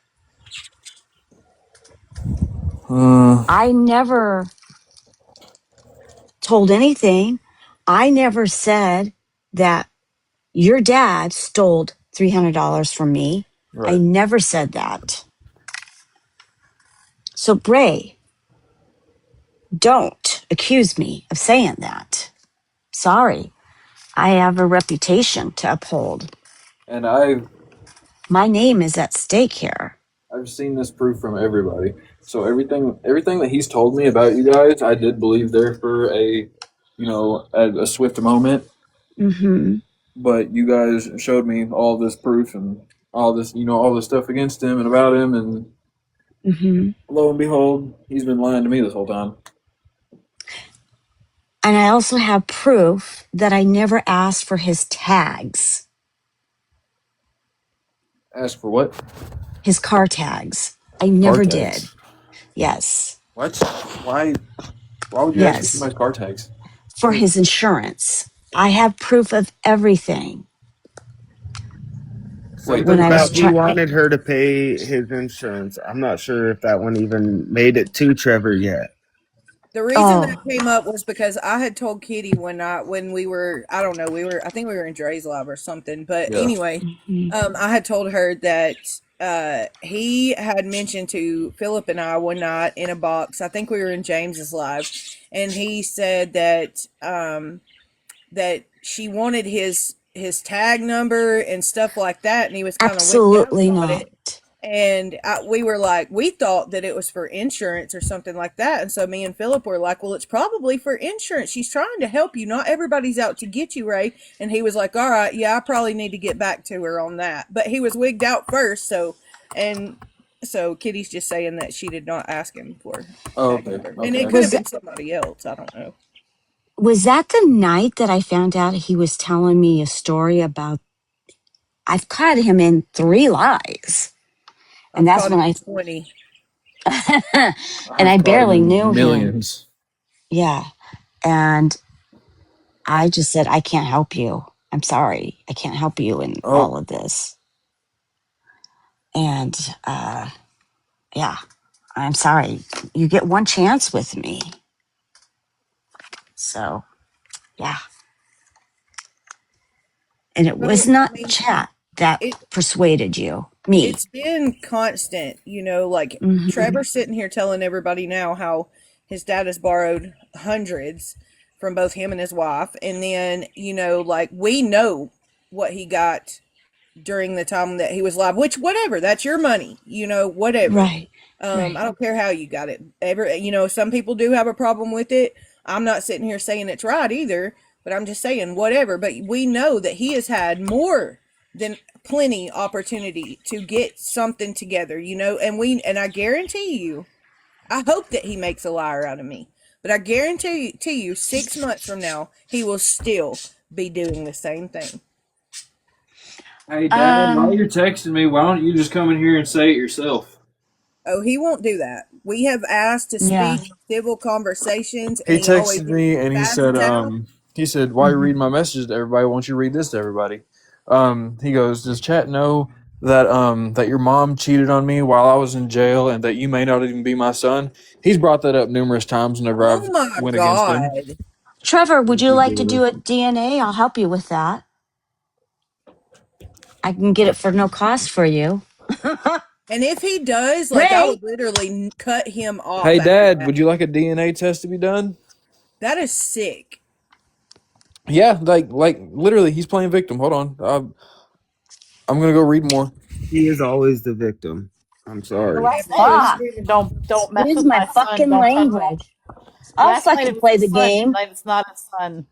I never told anything. I never said that your dad stole $300 from me. I Right. never said that. So, Bray, don't accuse me of saying that. Sorry. I have a reputation to uphold. And I've My name is at stake here. seen this proof from everybody. So everything that he's told me about you guys, I did believe there for a swift moment. Mm-hmm. But you guys showed me all this proof and all this, all this stuff against him and about him, and Mm-hmm. lo and behold, he's been lying to me this whole time. And I also have proof that I never asked for his tags, Ask for what? his car tags. I Car never did. tags. Yes. What? Why? Why would you ask for Yes. somebody's car tags? For his insurance. I have proof of everything. Wait, When Something I was about he trying, wanted her to pay his insurance. I'm not sure if that one even made it to Trevor yet. The reason that oh, came up was because I had told Kitty when we were, I don't know, I think we were in Dre's lab or something. But yeah. anyway, mhm. I had told her that he had mentioned to Philip and I one night in a box. I think we were in James's live, and he said that she wanted his tag number and stuff like that, and he was kind of wigged out Absolutely about not. it. And we were like, we thought that it was for insurance or something like that. And so me and Philip were like, well, it's probably for insurance. She's trying to help you. Not everybody's out to get you, Ray. And he was like, all right, yeah, I probably need to get back to her on that. But he was wigged out first. And so Kitty's just saying that she did not ask him for Oh, tag okay. number. And Okay. it could have Was been somebody else. I don't know. was that the night that I found out he was telling me a story about I've caught him in 3 lies. And I've that's caught when him I in 20. and I I've caught him barely in knew him. millions. Yeah. And I just said, I can't help you. I'm sorry. I can't help you in Oh, all of this. And yeah, I'm sorry. You get one chance with me. So, yeah. And it was Well, I not mean, chat that it persuaded you. Me. it's been constant, like Hmm. Trevor sitting here telling everybody now how his dad has borrowed hundreds from both him and his wife. And then, like we know what he got during the time that he was live, which whatever, that's your money, whatever. Right. I Right. don't care how you got it. Some people do have a problem with it. I'm not sitting here saying it's right either, but I'm just saying whatever. But we know that he has had more than plenty opportunity to get something together, and I guarantee you, I hope that he makes a liar out of me. But I guarantee to you 6 months from now, he will still be doing the same thing. hey, Dad, while Um, you're texting me, why don't you just come in here and say it yourself? Oh, he won't do that. We have asked to yeah. speak civil conversations, and He he always texted me and passes out. he said, "Why you Hmm. reading my messages to everybody? Why don't you read this to everybody?" He goes, "Does chat know that your mom cheated on me while I was in jail and that you may not even be my son?" He's brought that up numerous times whenever Oh I've my went against him. God. Trevor, would you You like to do. do a DNA? I'll help you with that. I can get it for no cost for you. And if he does, like, I Ray, would literally cut him off Hey, after Dad, that. would you like a DNA test to be done? That is sick. Yeah, like literally, he's playing victim. Hold on, I'm gonna go read more. He is always the victim. I'm The sorry. last If night it was fuck. Trevor, don't mess Excuse with my my son. fucking Don't touch my. language. I'll Last night fucking it was play his the son. game. Tonight it's not his son.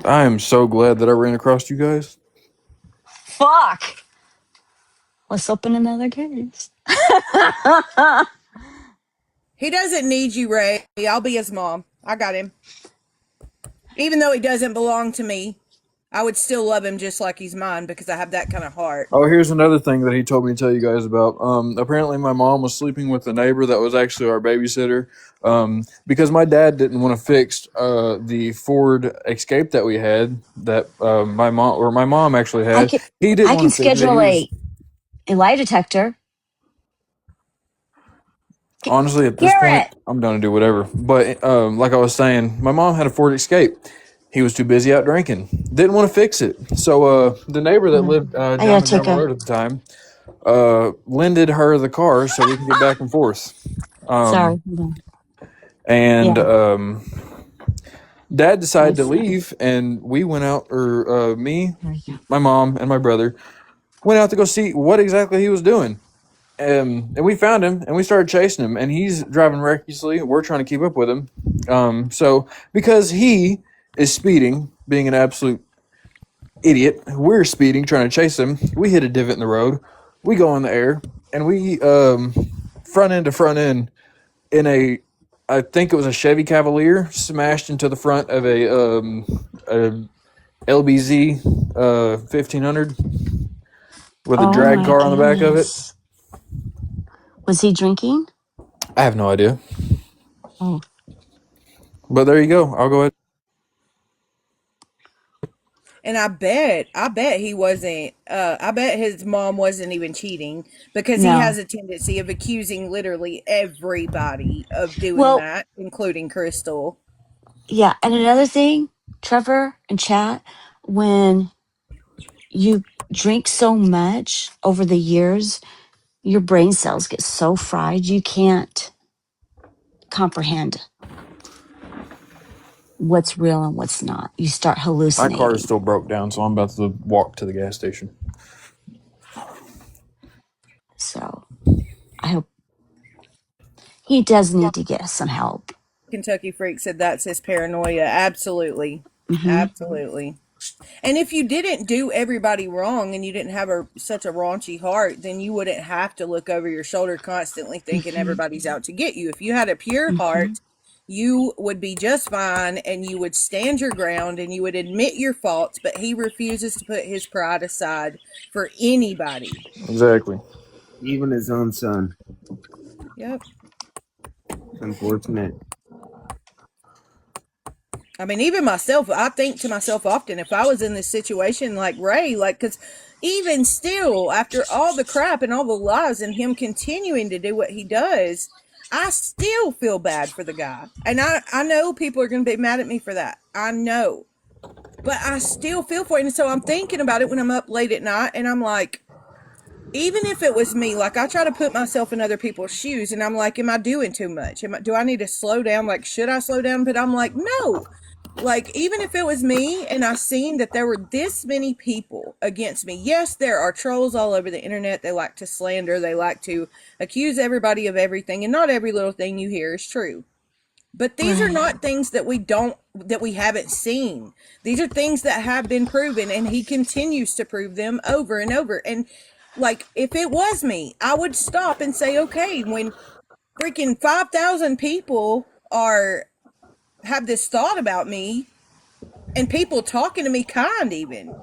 I am so glad that I ran across you guys. Fuck. Let's open another case. he doesn't need you, Ray. I'll be his mom. I got him. Even though he doesn't belong to me, I would still love him just like he's mine because I have that kind of heart. Oh, here's another thing that he told me to tell you guys about. Apparently, my mom was sleeping with a neighbor that was actually our babysitter. Because my dad didn't want to fix the Ford Escape that we had, that my mom actually I had. can He didn't I can want to fix it. schedule a lie detector. Honestly, at this point, Garrett. I'm down to do whatever. But like I was saying, my mom had a Ford Escape. He was too busy out drinking. Didn't want to fix it. So the neighbor that Hold on. lived I down gotta the take gravel a. road at the time lended her the car so we can get back and forth. Sorry. Um, Hold on. and Yeah. Dad I decided to see. leave, and we went out, or me, There we go. my mom, and my brother went out to go see what exactly he was doing. And we found him, and we started chasing him, and he's driving recklessly. We're trying to keep up with him. So because he is speeding, being an absolute idiot, we're speeding, trying to chase him. We hit a divot in the road. We go in the air, and we front end to front end in I think it was a Chevy Cavalier, smashed into the front of a LBZ 1500 with a Oh drag my car on the back of it. goodness. Was he drinking? I have no idea. Oh. But there you go. I'll go ahead. And I bet he wasn't, I bet his mom wasn't even cheating because he No. has a tendency of accusing literally everybody of doing Well, that, including Crystal. yeah. And another thing, Trevor and Chat, when you drink so much over the years, your brain cells get so fried you can't comprehend what's real and what's not. You start My car is hallucinating. still broke down, so I'm about to walk to the gas station. So I hope he does need to get some help. Kentucky Freak said that's his paranoia. Absolutely. Hmm. Absolutely. And if you didn't do everybody wrong and you didn't have such a raunchy heart, then you wouldn't have to look over your shoulder constantly thinking Hmm. everybody's out to get you. If you had a pure Hmm. heart, you would be just fine and you would stand your ground and you would admit your faults, but he refuses to put his pride aside for anybody. Exactly. Even his own son. Yep. It's unfortunate. I mean, even myself, I think to myself often, if I was in this situation like Ray, like, because even still, after all the crap and all the lies and him continuing to do what he does, I still feel bad for the guy. And I know people are going to be mad at me for that. I know. But I still feel for it. And so I'm thinking about it when I'm up late at night and I'm like, even if it was me, like I try to put myself in other people's shoes and I'm like, am I doing too much? Do I need to slow down? Like, should I slow down? But I'm like, no. Like, even if it was me and I seen that there were this many people against me, yes, there are trolls all over the internet. They like to slander, they like to accuse everybody of everything, and not every little thing you hear is true. But these are Right. not things that we haven't seen. These are things that have been proven, and he continues to prove them over and over. And like, if it was me, I would stop and say, okay, when freaking 5,000 people have this thought about me, and people talking to me kind, even,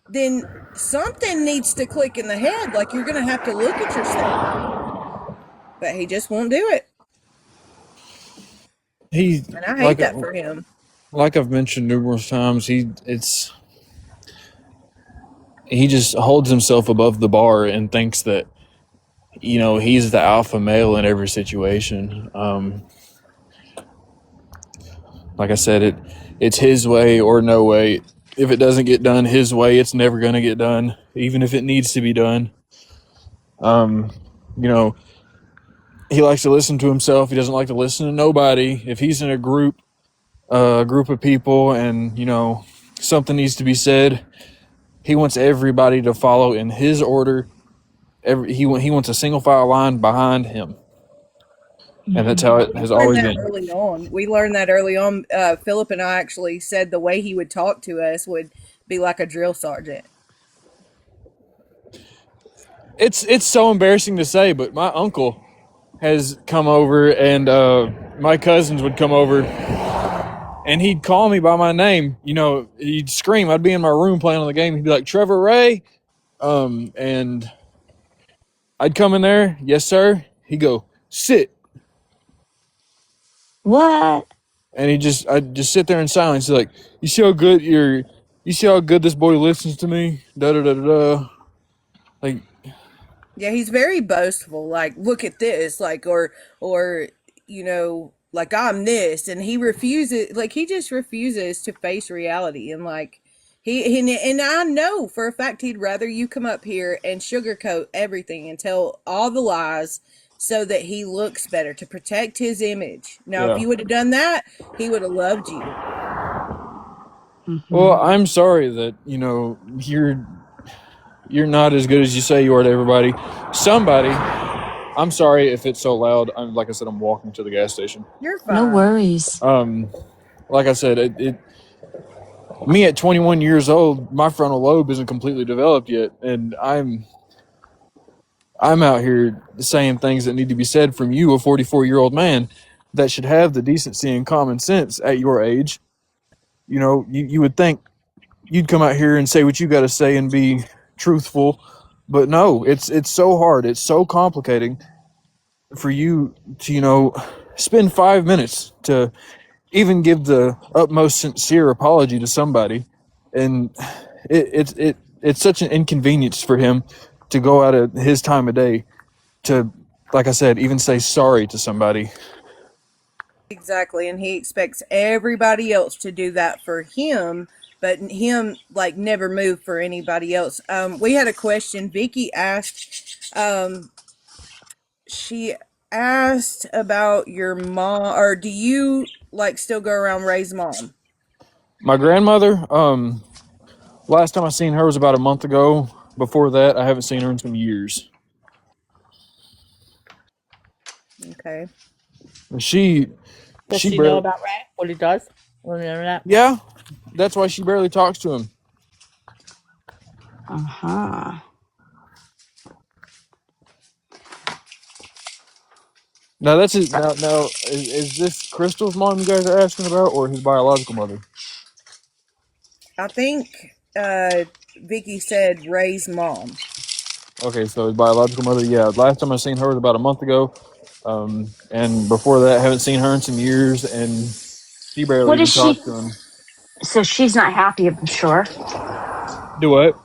then something needs to click in the head. Like, you're going to have to look at yourself. But he just won't do it. He And I hate like that for him. like I've mentioned numerous times. He just holds himself above the bar and thinks that he's the alpha male in every situation. Like I said, it's his way or no way. If it doesn't get done his way, it's never going to get done, even if it needs to be done. You know, he likes to listen to himself. He doesn't like to listen to nobody. If he's in a group of people, and something needs to be said, he wants everybody to follow in his order. He wants a single file line behind him, and that's how it We has learned always that been. early on. We learned that early on. Philip and I actually said the way he would talk to us would be like a drill sergeant. It's so embarrassing to say, but my uncle has come over, and my cousins would come over, and he'd call me by my name. He'd scream. I'd be in my room playing on the game. He'd be like, "Trevor Ray," and I'd come in there. "Yes, sir." He'd go, "Sit," What? and I'd just sit there in silence. He's like, "You see how good you see how good this boy listens to me." Da da da da. Like, Yeah, he's very boastful. Like, look at this, like, or like I'm this, and he refuses. Like, he just refuses to face reality, and like and I know for a fact he'd rather you come up here and sugarcoat everything and tell all the lies so that he looks better to protect his image. Now, if Yeah. you would have done that, he would have loved you. Well, I'm sorry that you're not as good as you say you are to everybody. Somebody, I'm sorry if it's so loud. Like I said, I'm walking to the gas station. You're No fine. worries. Like I said, me at 21 years old, my frontal lobe isn't completely developed yet, and I'm out here saying things that need to be said from you, a 44-year-old man that should have the decency and common sense at your age. You would think you'd come out here and say what you got to say and be truthful, but no, it's so hard, it's so complicating for you to spend 5 minutes to even give the utmost sincere apology to somebody, and it's such an inconvenience for him to go out of his time of day to, like I said, even say sorry to somebody. Exactly, and he expects everybody else to do that for him, but him like never move for anybody else. We had a question. Vicky asked. She asked about your mom, or do you like still go around Ray's mom? My grandmother, last time I seen her was about a month ago. Before that, I haven't seen her in some years. Okay. She Does she she know barely, about Ray? What he does on the internet? yeah, that's why she barely talks to him. Uh-huh. Now that's it. Now is this Crystal's mom you guys are asking about, or his biological mother? I think Vicky said Ray's mom. Okay, so his biological mother. Yeah, last time I seen her was about a month ago, and before that, I haven't seen her in some years, and she barely What is even she? talks to him. So she's not happy, I'm sure. Do what?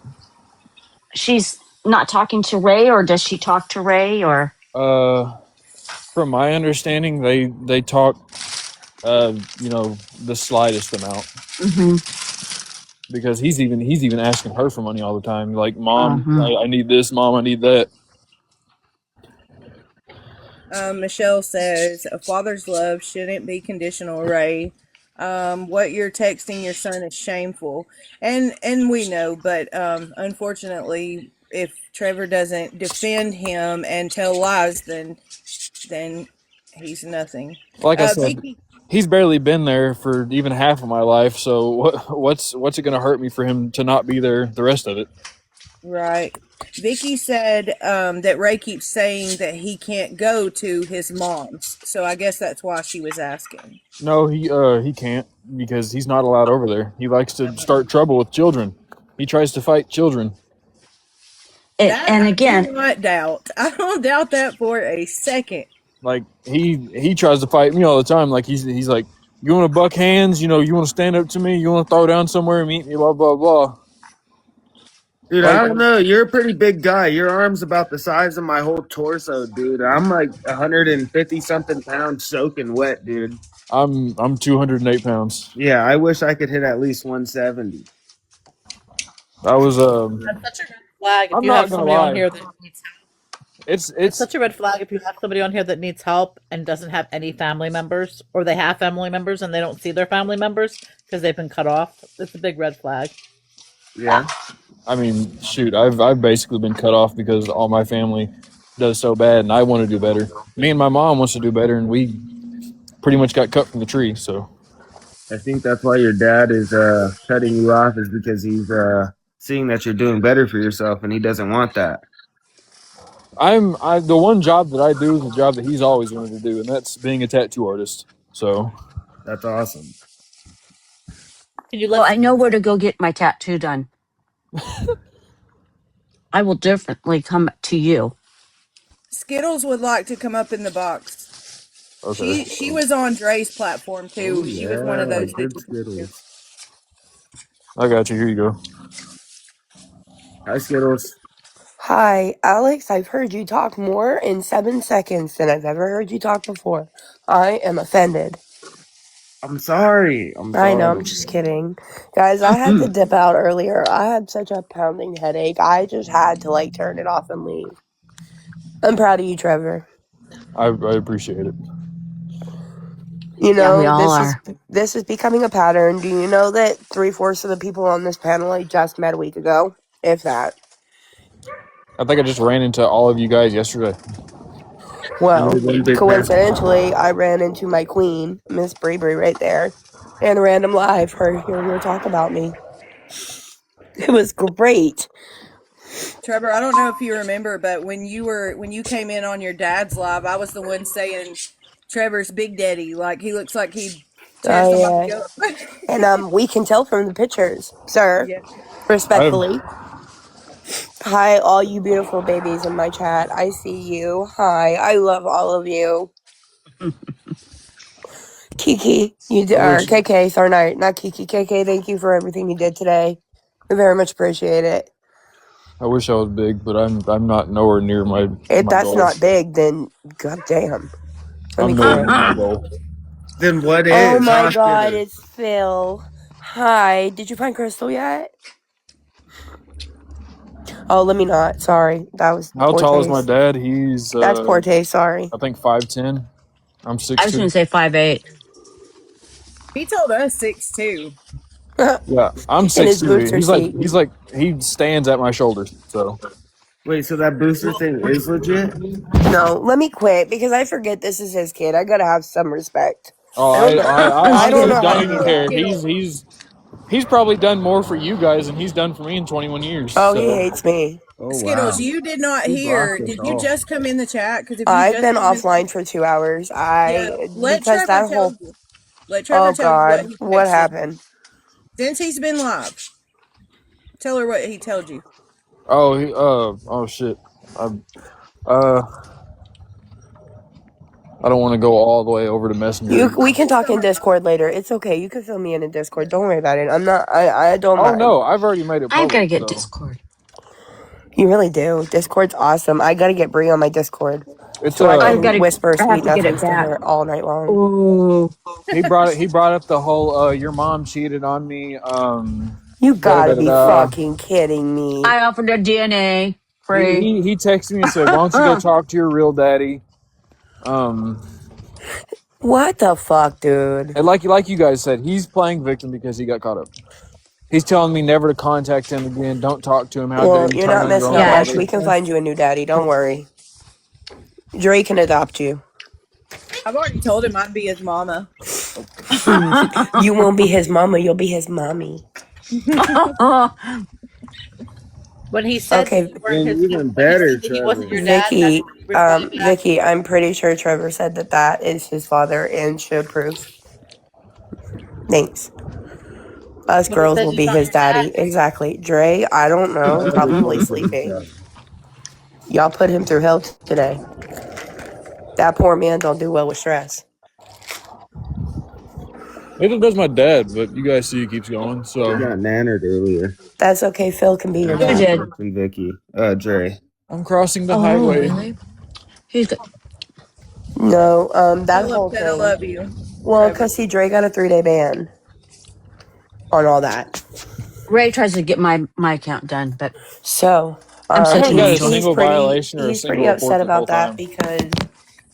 She's not talking to Ray, or does she talk to Ray, or? Uh, from my understanding, they talk, the slightest amount, Mm-hmm. because he's even asking her for money all the time. Like, mom, Uh-huh. I need this. Mom, I need that. Michelle says a father's love shouldn't be conditional, Ray. What you're texting your son is shameful, and we know, but unfortunately, if Trevor doesn't defend him and tell lies, then he's nothing. Like I said, Vicky, he's barely been there for even half of my life. So what's it going to hurt me for him to not be there the rest of it? right? Vicky said that Ray keeps saying that he can't go to his mom's, so I guess that's why she was asking. No, he can't, because he's not allowed over there. He likes to start trouble with children. He tries to fight children. That And I do again, not doubt. I don't doubt that for a second. Like, he tries to fight me all the time. Like, he's like, you want to buck hands? You want to stand up to me? You want to throw down somewhere and meet me? Blah blah blah. Dude, Like, I don't know. You're a pretty big guy. Your arm's about the size of my whole torso, dude. I'm like 150 something pounds soaking wet, dude. I'm 208 pounds. Yeah, I wish I could hit at least 170. I was That's such a red flag if I'm you have not gonna somebody on lie. here that needs help. It's It's it's such a red flag if you have somebody on here that needs help and doesn't have any family members, or they have family members and they don't see their family members because they've been cut off. It's a big red flag. Yeah. I mean, shoot, I've basically been cut off because all my family does so bad, and I want to do better. Me and my mom wants to do better, and we pretty much got cut from the tree. So I think that's why your dad is cutting you off, is because he's seeing that you're doing better for yourself and he doesn't want that. the one job that I do is the job that he's always wanted to do, and that's being a tattoo artist. So That's awesome. Can you well, let I know where to go get my tattoo done. I will definitely come to you. Skittles would like to come up in the box. okay, She was on Dre's platform Oh too. She was one of yeah, those that good you can hear. Skittles. I got you. Here you go. Hi Skittles. Hi, Alex. I've heard you talk more in 7 seconds than I've ever heard you talk before. I am offended. I'm sorry. I know, I'm just kidding. Guys, I had to dip out earlier. I had such a pounding headache. I just had to, like, turn it off and leave. I'm proud of you, Trevor. I appreciate it. You Yeah, we know, all are. this is becoming a pattern. Do you know that 3/4 of the people on this panel I just met a week ago? If that. I think I just ran into all of you guys yesterday. Well, coincidentally, I ran into my queen, Miss Bree, right there, and random live her hearing her talk about me. It was great. Trevor, I don't know if you remember, but when you came in on your dad's live, I was the one saying Trevor's Big Daddy, like he looks like he'd tear somebody up. And we can tell from the pictures, sir. Yeah. Respectfully. Hi, all you beautiful babies in my chat. I see you. Hi, I love all of you. Kiki, or KK, sorry, not Kiki. KK, thank you for everything you did today. We very much appreciate it. I wish I was big, but I'm not nowhere near my. If that's goal. not big, then goddamn. Let me I'm nowhere quit. near my goal. Then what is? Oh my Ask god, her. it's Phil. Hi, did you find Crystal yet? Oh, let me not. Sorry, that was How poor tall is my taste. dad? He's That's poor taste. Sorry. I think 5'10". I'm I was 6'2". going to say 5'8". He told us 6'2". Yeah, I'm In his 6'3". booster seat. He's like he stands at my shoulders. So Wait, so that booster thing is legit? No, let me quit because I forget this is his kid. I gotta have some respect. oh, I don't know. I I don't honestly know how don't to even do care. that. He's probably done more for you guys than he's done for me in 21 years. Oh, he So hates me. Oh Skittles, wow. you did not He hear. blocked us Did you all. just come in the chat? Because if you I've just been came in, offline for 2 hours. yeah, let Because Trevor that tell whole. you. Let Trevor Oh tell you what God, he what texted. happened? Since he's been live, tell her what he told you. oh shit. I uh I don't want to go all the way over to Messenger. We can talk in Discord later. It's okay. You can fill me in Discord. Don't worry about it. I'm not. I don't Oh mind. no, I've already made it I've got to public. get So Discord. You really do. Discord's awesome. I gotta get Bree on my Discord it's so I I've got can to. whisper I have sweet to get it nothings to back. her all night long. Ooh. He brought up the whole your mom cheated on me. You Da da gotta da be da. fucking kidding me. I offered her DNA free. He texted me and said, "Why don't you go talk to your real daddy?" What the fuck, dude? And like you guys said, he's playing victim because he got caught up. He's telling me never to contact him again. Don't talk to him. How dare Well, you you're turn not on your missing own out Yeah, much. father? We can find you a new daddy. Don't worry. Dre can adopt you. I've already told him I'd be his mama. You won't be his mama. You'll be his mommy. When he said that Okay, you weren't And his, even when he better, said that he wasn't Trevor. your dad, that Vicky. reflects back. Vicky. I'm pretty sure Trevor said that is his father and showed proof. Thanks. Us When he girls says will he's be not his your dad, daddy. Exactly. Dre. I don't know. I just Probably wanted to sleeping. discuss. Y'all put him through hell today. That poor man don't do well with stress. Neither does my dad, but you guys see he keeps going. He So got nannered earlier. That's okay. Phil can be your who dad. did? And Vicky. Dre. I'm crossing the Oh, highway. really? He's got. No, that Tell him whole that I thing. love you, Well, Trevor. cause see, Dre got a 3-day ban on all that. Ray tries to get my account done, but So, I'm I such haven't an got a angel. single violation or a he's single pretty report upset this whole about that time. because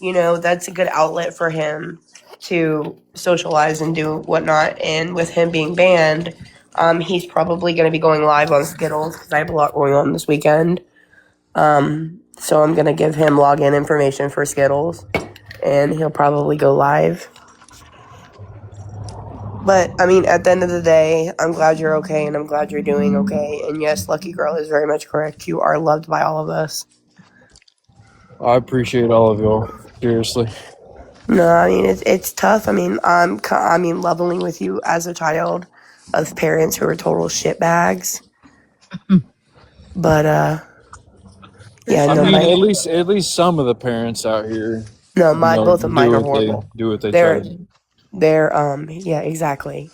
that's a good outlet for him to socialize and do whatnot. And with him being banned, he's probably going to be going live on Skittles because I have a lot going on this weekend. So I'm going to give him login information for Skittles, and he'll probably go live. But, I mean, at the end of the day, I'm glad you're okay, and I'm glad you're doing okay. And yes, Lucky Girl is very much correct. You are loved by all of us. I appreciate all of y'all. Seriously. No, I mean, it's tough. I mean, leveling with you as a child of parents who are total shitbags. But, yeah, I no, mean, at least some of the parents out here, both of mine do are what they horrible. try to They're, do. yeah, exactly.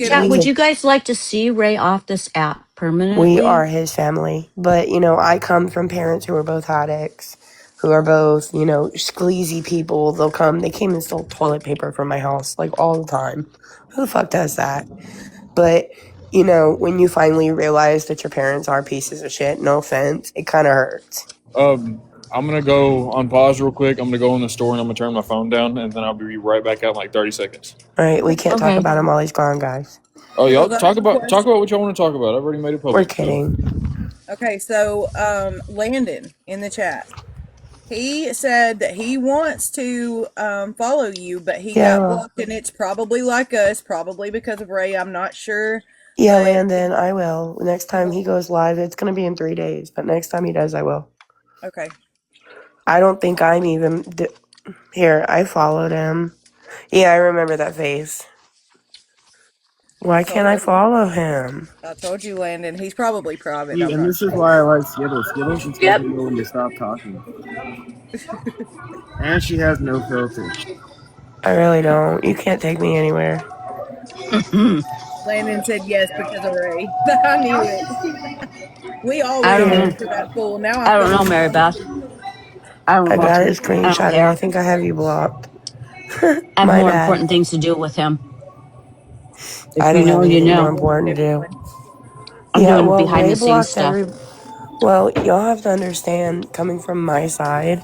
Chat, Skittles. would We, you guys like to see Ray off this app permanently? We are his family. But, you know, I come from parents who are both addicts, who are both, you know, sleazy people. They came and stole toilet paper from my house, like, all the time. Who the fuck does that? But, you know, when you finally realize that your parents are pieces of shit, no offense, it kind of hurts. I'm gonna go on pause real quick. I'm gonna go in the store and I'm gonna turn my phone down, and then I'll be right back out in like 30 seconds. All right, we can't talk Okay. about him while he's gone, guys. Oh, So y'all that was a talk question. about what y'all want to talk about. I've already made it We're public. So. kidding. Okay, so Landon in the chat. He said that he wants to follow you, but he Yeah, got well, blocked, and it's probably like us, probably because of Ray. I'm not sure, yeah, but Landon, I will. Next time he goes live, it's going to be in 3 days, but next time he does, I will. okay. I don't think I'm even. Here, I followed him. Yeah, I remember that face. Why can't I follow him? I told you, Landon. He's probably private. See, I'm and not this is sure. why I like Skittles. Skittles just Yep. doesn't know when to stop talking. And she has no filter. I really don't. You can't take me anywhere. Landon said yes because of Ray. I knew it. We all I went don't yes know. Here, to that fool. Now I I don't feel know, Mary bad. Beth. I don't I block got it him. I don't screenshotted. I care. think I have you blocked. I have My more bad. important things to do with him. If I you don't have know, you anything more know. important to do. I'm Yeah, doing well, behind Ray the scenes blocked stuff. every. Well, y'all have to understand, coming from my side,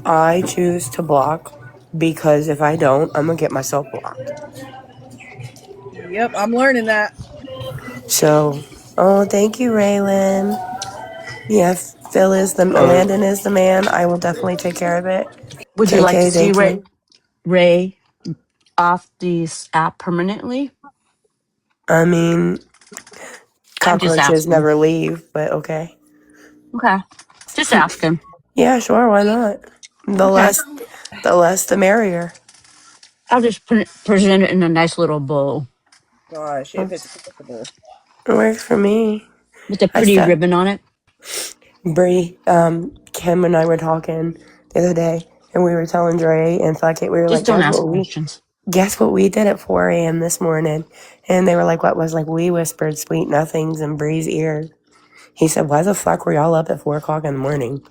I choose to block because if I don't, I'm gonna get myself blocked. Yep, I'm learning that. So, oh, thank you, Raylan. Yeah, Uh, Landon is the man. I will definitely take care of it. Would you like to KK, see thank you. Ray off this app permanently? I mean, I'm just cockroaches asking. never leave, but okay. Okay. Just asking. Yeah, sure, why not? The Okay. less, the less, the merrier. I'll just present it in a nice little bowl Gosh, if It it's possible. works for me. with a I pretty st- ribbon on it. Kim and I were talking the other day, and we were telling Dre and fuck it, we were Just like, don't ask questions. guess what we did at 4 a.m. this morning? And they were like, what was like, we whispered sweet nothings in Bree's ear. He said, why the fuck were y'all up at 4 o'clock in the morning?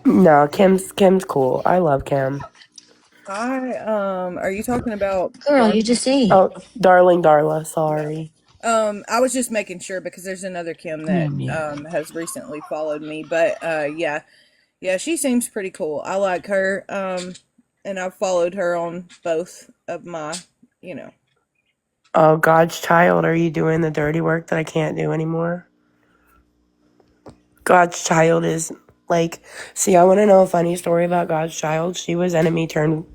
No, Kim's cool. I love Kim. Are you talking about Girl, you Darling? just ate. Oh, darling Darla, Yeah. sorry. I was just making sure because there's another Kim that Damn you. has recently followed me, but yeah. Yeah, she seems pretty cool. I like her. And I've followed her on both of my, you know. Oh, God's child, are you doing the dirty work that I can't do anymore? God's child is like, see, I want to know a funny story about God's child. She was enemy turned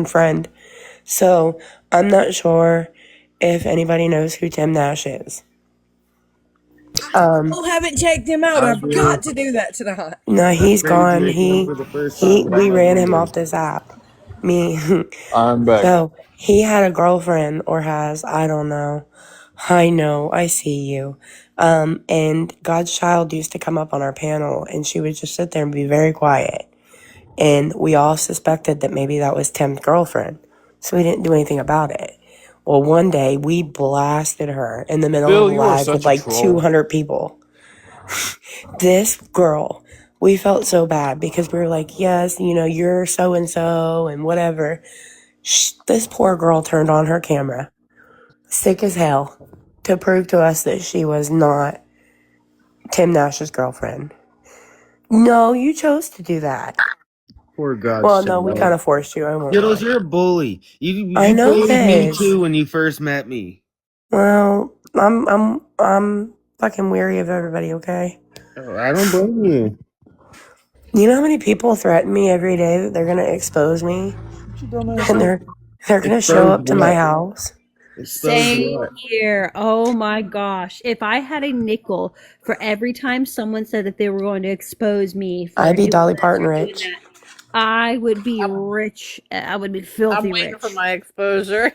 friend. So I'm not sure if anybody knows who Tim Nash is. Oh, haven't checked him out. I I've got do. to do that tonight. No, That's he's crazy gone. making him for the first time, but I We love ran you him anyways. off this app. Me. I'm back. So he had a girlfriend or has, I don't know. I know, I see you. And God's child used to come up on our panel and she would just sit there and be very quiet. And we all suspected that maybe that was Tim's girlfriend. So we didn't do anything about it. Well, one day we blasted her in the middle of a Bill, you are live with such a like troll. 200 people. This girl, we felt so bad because we were like, yes, you know, you're so and so and whatever. This poor girl turned on her camera, sick as hell, to prove to us that she was not Tim Nash's girlfriend. No, you chose to do that. Poor God's Well, no, we kind child. of forced you. I won't Skittles, lie. you're a bully. I You know bullied me this. too when you first met me. Well, I'm fucking weary of everybody. Okay. Oh, I don't blame you. You know how many people threaten me every day that they're gonna expose me, What you dumbass and say? they're gonna show Exposed up to my what? house. Exposed Same what? here. Oh my gosh. If I had a nickel for every time someone said that they were going to expose me for I'd be doing Dolly this Parton or doing rich. that, I would be rich. I would be I'm filthy waiting for rich. my exposure.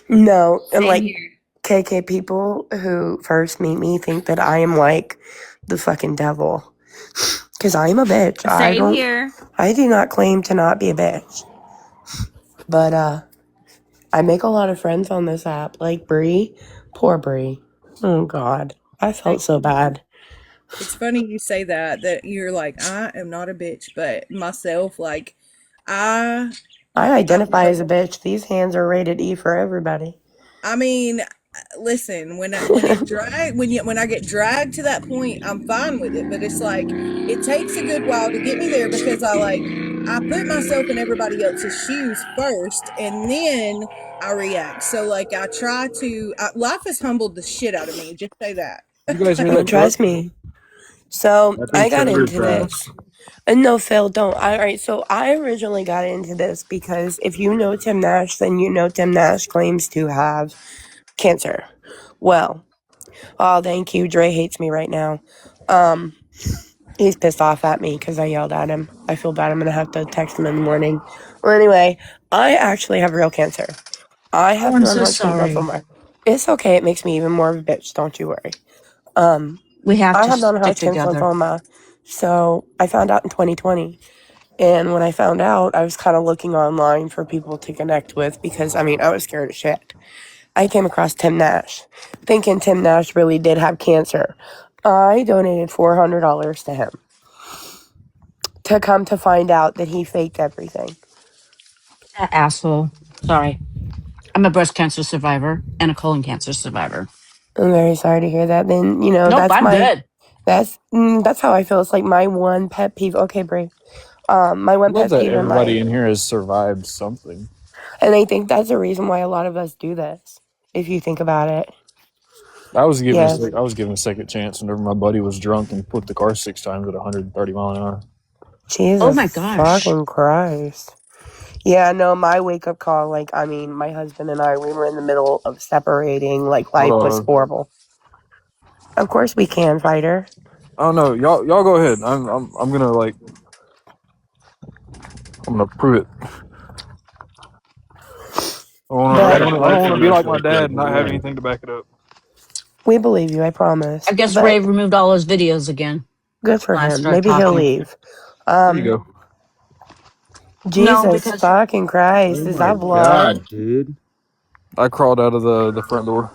No, and Same like here. KK people who first meet me think that I am like the fucking devil. Cause I am a bitch. Same here. I do not claim to not be a bitch. But I make a lot of friends on this app, like Bree. Poor Bree. Oh God, I felt so bad. It's funny you say that you're like, I am not a bitch, but myself, like, I, I I identify as a bitch. These hands are rated E for everybody. I mean, listen, when I get dragged to that point, I'm fine with it. But it's like it takes a good while to get me there because I put myself in everybody else's shoes first, and then I react. So like I try to. Life has humbled the shit out of me. Just say that. You guys hear Oh, that truck? trust me. So I I think got Trevor's into driving. this. No, Phil, don't. All right, so I originally got into this because if you know Tim Nash, then you know Tim Nash claims to have cancer. Well, oh, thank you. Dre hates me right now. He's pissed off at me because I yelled at him. I feel bad. I'm going to have to text him in the morning. Well, anyway, I actually have real cancer. I Oh, have I'm so non-Hodgkin's sorry. lymphoma. It's okay. It makes me even more of a bitch. Don't you worry. We have I to have stick non-Hodgkin's together. lymphoma. So I found out in 2020. And when I found out, I was kind of looking online for people to connect with because, I mean, I was scared of shit. I came across Tim Nash, thinking Tim Nash really did have cancer. I donated $400 to him to come to find out that he faked everything. That asshole. Sorry. I'm a breast cancer survivor and a colon cancer survivor. I'm very sorry to hear that. Then, you know, Nope, I'm good. that's how I feel. It's like my one pet peeve. Okay, Brie. My I one love pet that peeve in everybody life. in here has survived something. And I think that's the reason why a lot of us do this, if you think about it. Yes. I was given a second chance whenever my buddy was drunk and flipped the car 6 times at 130 mile an hour. Oh Jesus my gosh. fucking Christ. Yeah, no, my wake up call, like, I mean, my husband and I, we were in the middle of separating. Like, life was Hold on. horrible. Of course we can, fighter. I don't know. Y'all go ahead. I'm gonna I'm gonna prove it. But I don't want to be like my dad and not have anything to back it up. we believe you, I promise. I guess But Ray removed all his videos again good for when I him. started Maybe he'll talking. leave. There you go. No, Jesus because fucking Christ. Oh Is my that blood? God, dude. I crawled out of the front door.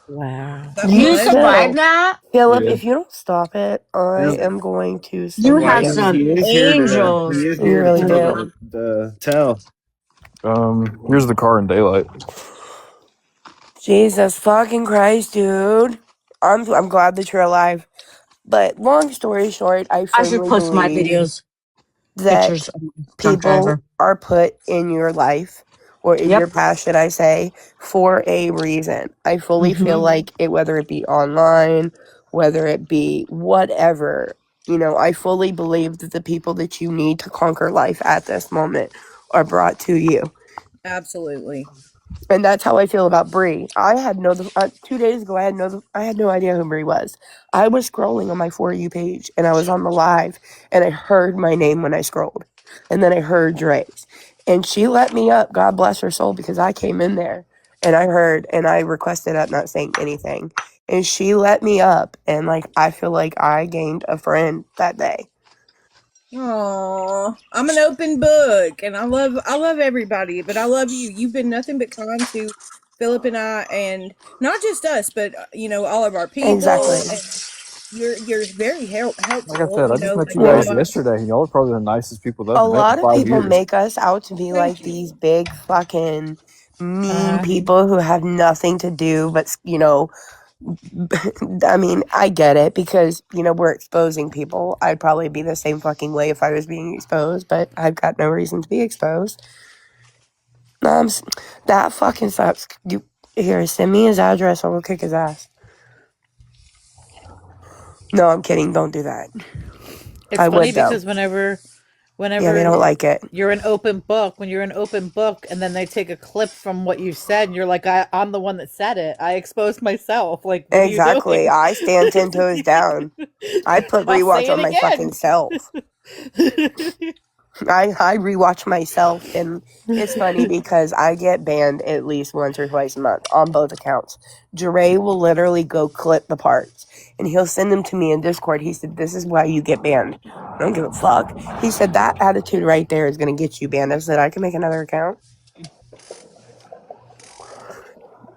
Wow. That you blood. survived Phil, that, Philip, Yeah. if you don't stop it, I Here's am going to you send have Yeah, you. some he is here to angels. You really do. the tell. here's the car in daylight. Jesus fucking Christ, dude. I'm glad that you're alive. But long story short, I I should firmly post my believe videos, that pictures of my drunk people driver. are put in your life or in your Yep. past, should I say, for a reason. I fully feel Mm-hmm. like it, whether it be online, whether it be whatever, you know, I fully believe that the people that you need to conquer life at this moment are brought to you. Absolutely. And that's how I feel about Bree. I had 2 days ago. I had no idea who Bree was. I was scrolling on my For You page, and I was on the live, and I heard my name when I scrolled, and then I heard Dre's, and she let me up. God bless her soul, because I came in there, and I heard, and I requested up, not saying anything, and she let me up, and like I feel like I gained a friend that day. Aw, I'm an open book, and I love everybody, but I love you. You've been nothing but kind to Philip and I, and not just us, but all of our people. Exactly. And you're very Like I helpful. said, I just met you Well, guys yesterday, and y'all are probably the nicest people that a I've met in lot of 5 people years. make us out to be Thank like you. these big fucking mean Uh, people who have nothing to do but, I mean, I get it because, we're exposing people. I'd probably be the same fucking way if I was being exposed, but I've got no reason to be exposed. That fucking sucks. Here, send me his address. I'll go kick his ass. No, I'm kidding. Don't do that. it's I funny would, though. because whenever Yeah, they whenever don't like it. you're an open book, when you're an open book and then they take a clip from what you said and you're like, I'm the one that said it. I exposed myself. Like, what are you Exactly. doing? I stand 10 toes down. I put I'll rewatch say on it my fucking again. self. I rewatch myself, and it's funny because I get banned at least once or twice a month on both accounts. Dre will literally go clip the parts, and he'll send them to me in Discord. He said, "This is why you get banned." I don't give a fuck. He said that attitude right there is gonna get you banned. I said I can make another account.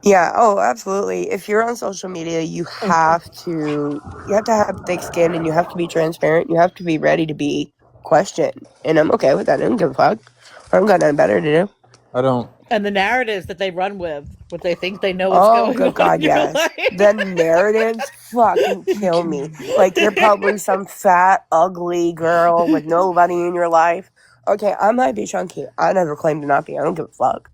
Yeah, oh, absolutely. If you're on social media, you have to have thick skin and you have to be transparent. You have to be ready to be questioned. And I'm okay with that. I don't give a fuck. I don't got nothing better to do. I don't. And the narratives that they run with, what they think they know what's Oh, going good on in God, your yes. life. The narratives fucking kill me. Like, you're probably some fat, ugly girl with nobody in your life. Okay, I might be chunky. I never claimed to not be. I don't give a fuck.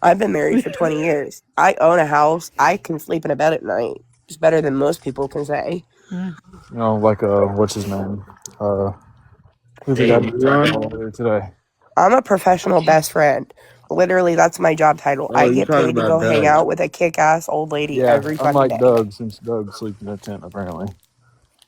I've been married for 20 years. I own a house. I can sleep in a bed at night. It's better than most people can say. You know, like what's his name? Who's the guy Hey, that turned Ron. earlier today? I'm a professional best friend. Literally, that's my job title. Oh, I you get talking paid to about go hang Doug? out with a kick-ass old lady Yeah, every fucking unlike day. Doug, since Doug sleeps in a tent apparently.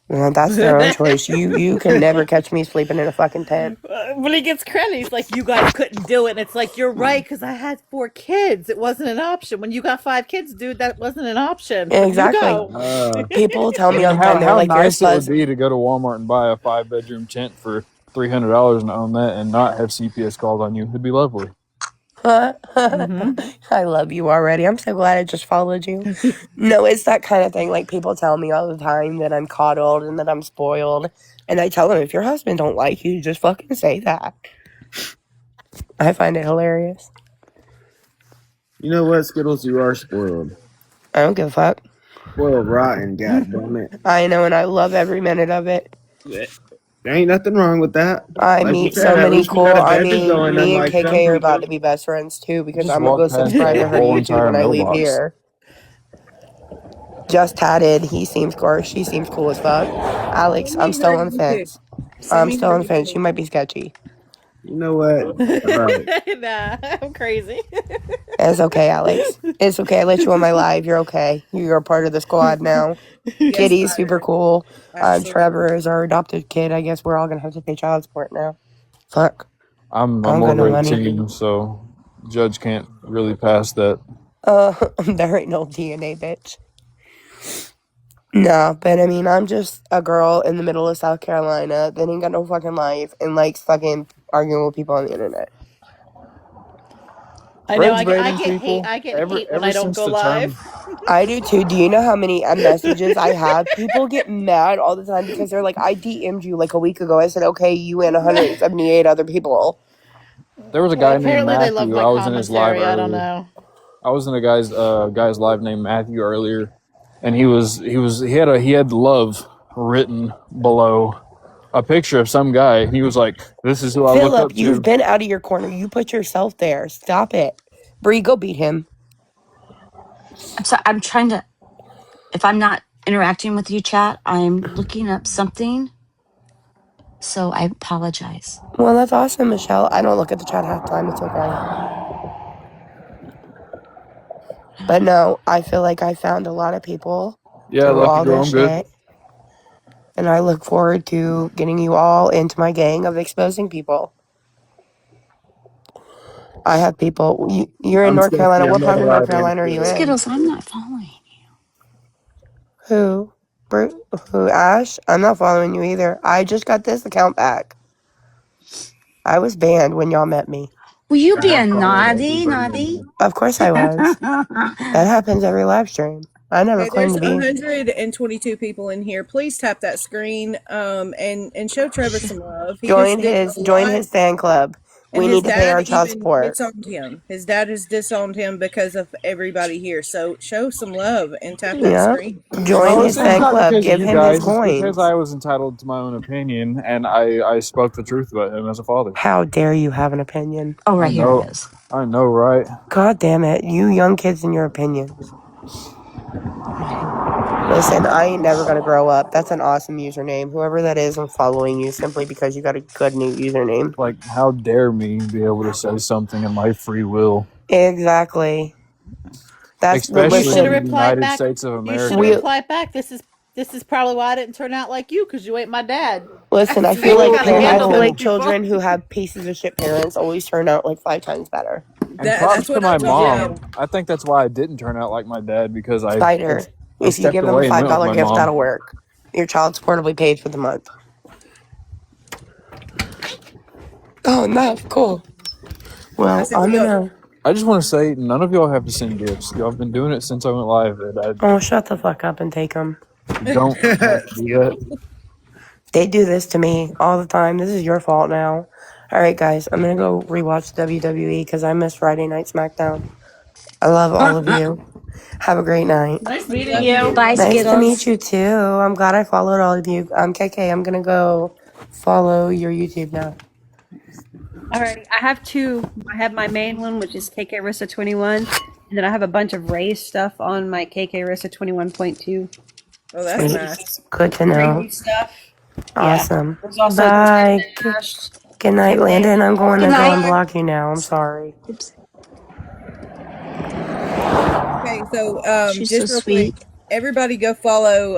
Well, that's their own choice. You can never catch me sleeping in a fucking tent. When he gets credit, he's like, "You guys couldn't do it." And it's like, "You're right, because I had 4 kids. It wasn't an option. When you got 5 kids, dude, that wasn't an option." But you Exactly. go. People tell I me all mean, the time, they're how like, you're a nice it would slut. be to go to Walmart and buy a 5-bedroom tent for $300 and own that and not have CPS called on you. It'd be lovely. I love you already. I'm so glad I just followed you. No, it's that kind of thing. Like, people tell me all the time that I'm coddled and that I'm spoiled. And I tell them, if your husband don't like you, just fucking say that. I find it hilarious. You know what, Skittles? You are spoiled. I don't give a fuck. Spoiled rotten, goddammit. I know, and I love every minute of it. There ain't nothing wrong with that. I Like you meet so said, at many least you got cool. a I bed to mean, go in, me and unlike some KK are about people. to be best friends too because Just I'm gonna go walk past subscribe that to her whole YouTube entire when I leave mailbox. here. Just tatted. He seems gorgeous. She seems cool as fuck. Alex, Send I'm me her still on the YouTube. fence. Send I'm me still her on the fence. She YouTube. might be sketchy. You know what? All right. Nah, I'm crazy. It's okay, Alex. It's okay. I let you on my live. You're okay. You're a part of the squad now. Yes, Kitty's I super cool. absolutely. Trevor is our adopted kid. I guess we're all gonna have to pay child support now. Fuck. I'm I don't got no over money. 18, so judge can't really pass that. There ain't no DNA, bitch. No, but I mean, I'm just a girl in the middle of South Carolina that ain't got no fucking life and likes fucking arguing with people on the internet. I know. Rage I baiting get hate. people I get ever hate when ever I don't since go the term. live. I do too. Do you know how many messages I have? People get mad all the time because they're like, I DM'd you like a week ago. I said, okay, you and 178 other people. There was a Well, guy named apparently they love Matthew. my I was in his live commentary. I don't earlier. know. I was in a guy's live named Matthew earlier, and he had love written below a picture of some guy, and he was like, "This is who I look Philip, up you've to." been out of your corner. You put yourself there. Stop it. Bree, go beat him. I'm trying to, if I'm not interacting with you, chat, I'm looking up something. So I apologize. Well, that's awesome, Michelle. I don't look at the chat half the time. It's okay. But no, I feel like I found a lot of people Yeah, through lucky all girl, this I'm good. shit. And I look forward to getting you all into my gang of exposing people. I have people. You're in I'm North sketchy. Carolina. I'm What part gonna of North ride in Carolina are you too. in? Skittles, I'm not following. Who? Who? Ash? I'm not following you either. I just got this account back. I was banned when y'all met me. Will you I be have a followed naughty, everybody naughty? in Of course I was. That happens every live stream. I never Hey, claimed there's to be. 122 people in here. Please tap that screen and show Trevor some love. He Join just did a lot, his fan club. and We his need to pay dad our child even support. disowned him. His dad has disowned him because of everybody here. So show some love and tap that Yeah. screen. Join No, his it's fan not club. because of Give you him his guys. It's because coins. I was entitled to my own opinion, and I spoke the truth about him as a father. How dare you have an opinion? Oh, I right here it know, is. I know, right? God damn it. You young kids and your opinions. Listen, I ain't never gonna grow up. That's an awesome username. Whoever that is, I'm following you simply because you got a good new username. Like, how dare me be able to say something in my free will, Exactly. That's You especially should in have the listen. replied United back. States of You should have We America. replied back. This is probably why I didn't turn out like you, because you ain't my dad. listen. That's the way you gotta I handle feel them like people. children who have pieces of shit parents always turn out like 5 times better. And That's props to what I my told Yeah. mom. him. I think that's why I didn't turn out like my dad because Spider. I If you stepped give them a away and five went with dollar my gift, that'll mom. work. Your child support will be paid for the month. Oh, no, cool. I Well, said, well, I just want to say, none of y'all have to send gifts. Y'all have been doing it since I went live, and I Oh, shut the fuck up and take them. don't have to do that. They do this to me all the time. This is your fault now. All right, guys, I'm gonna go rewatch WWE because I missed Friday Night SmackDown. I love all of you. Have a great night. Nice meeting Love you. you. Bye, Nice to meet Skittles. you too. I'm glad I followed all of you. KK, I'm gonna go follow your YouTube now. Alrighty, I have two. I have my main one, which is KK Rissa 21, and then I have a bunch of race stuff on my KK Rissa 21.2. Oh, that's Sweet. nice. Good to know. Crazy stuff. Yeah. Awesome. There's also Bye. Dash. Good night, Landon. I'm going Good to go night. unblock you now. I'm sorry. Oops. Okay, so She's so just real quick, sweet. everybody go follow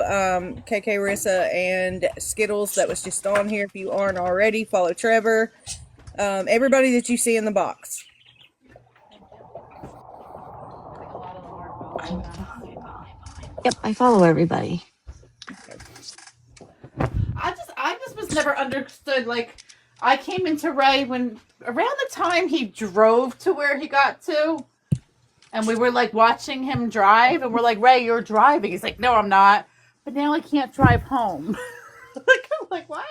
KK Rissa and Skittles that was just on here. If you aren't already, follow Trevor. Everybody that you see in the box. Yep, I follow everybody. I just was never understood. Like, I came into Ray when around the time he drove to where he got to, and we were like watching him drive, and we're like, Ray, you're driving. He's like, no, I'm not. But now I can't drive home. I'm like, what?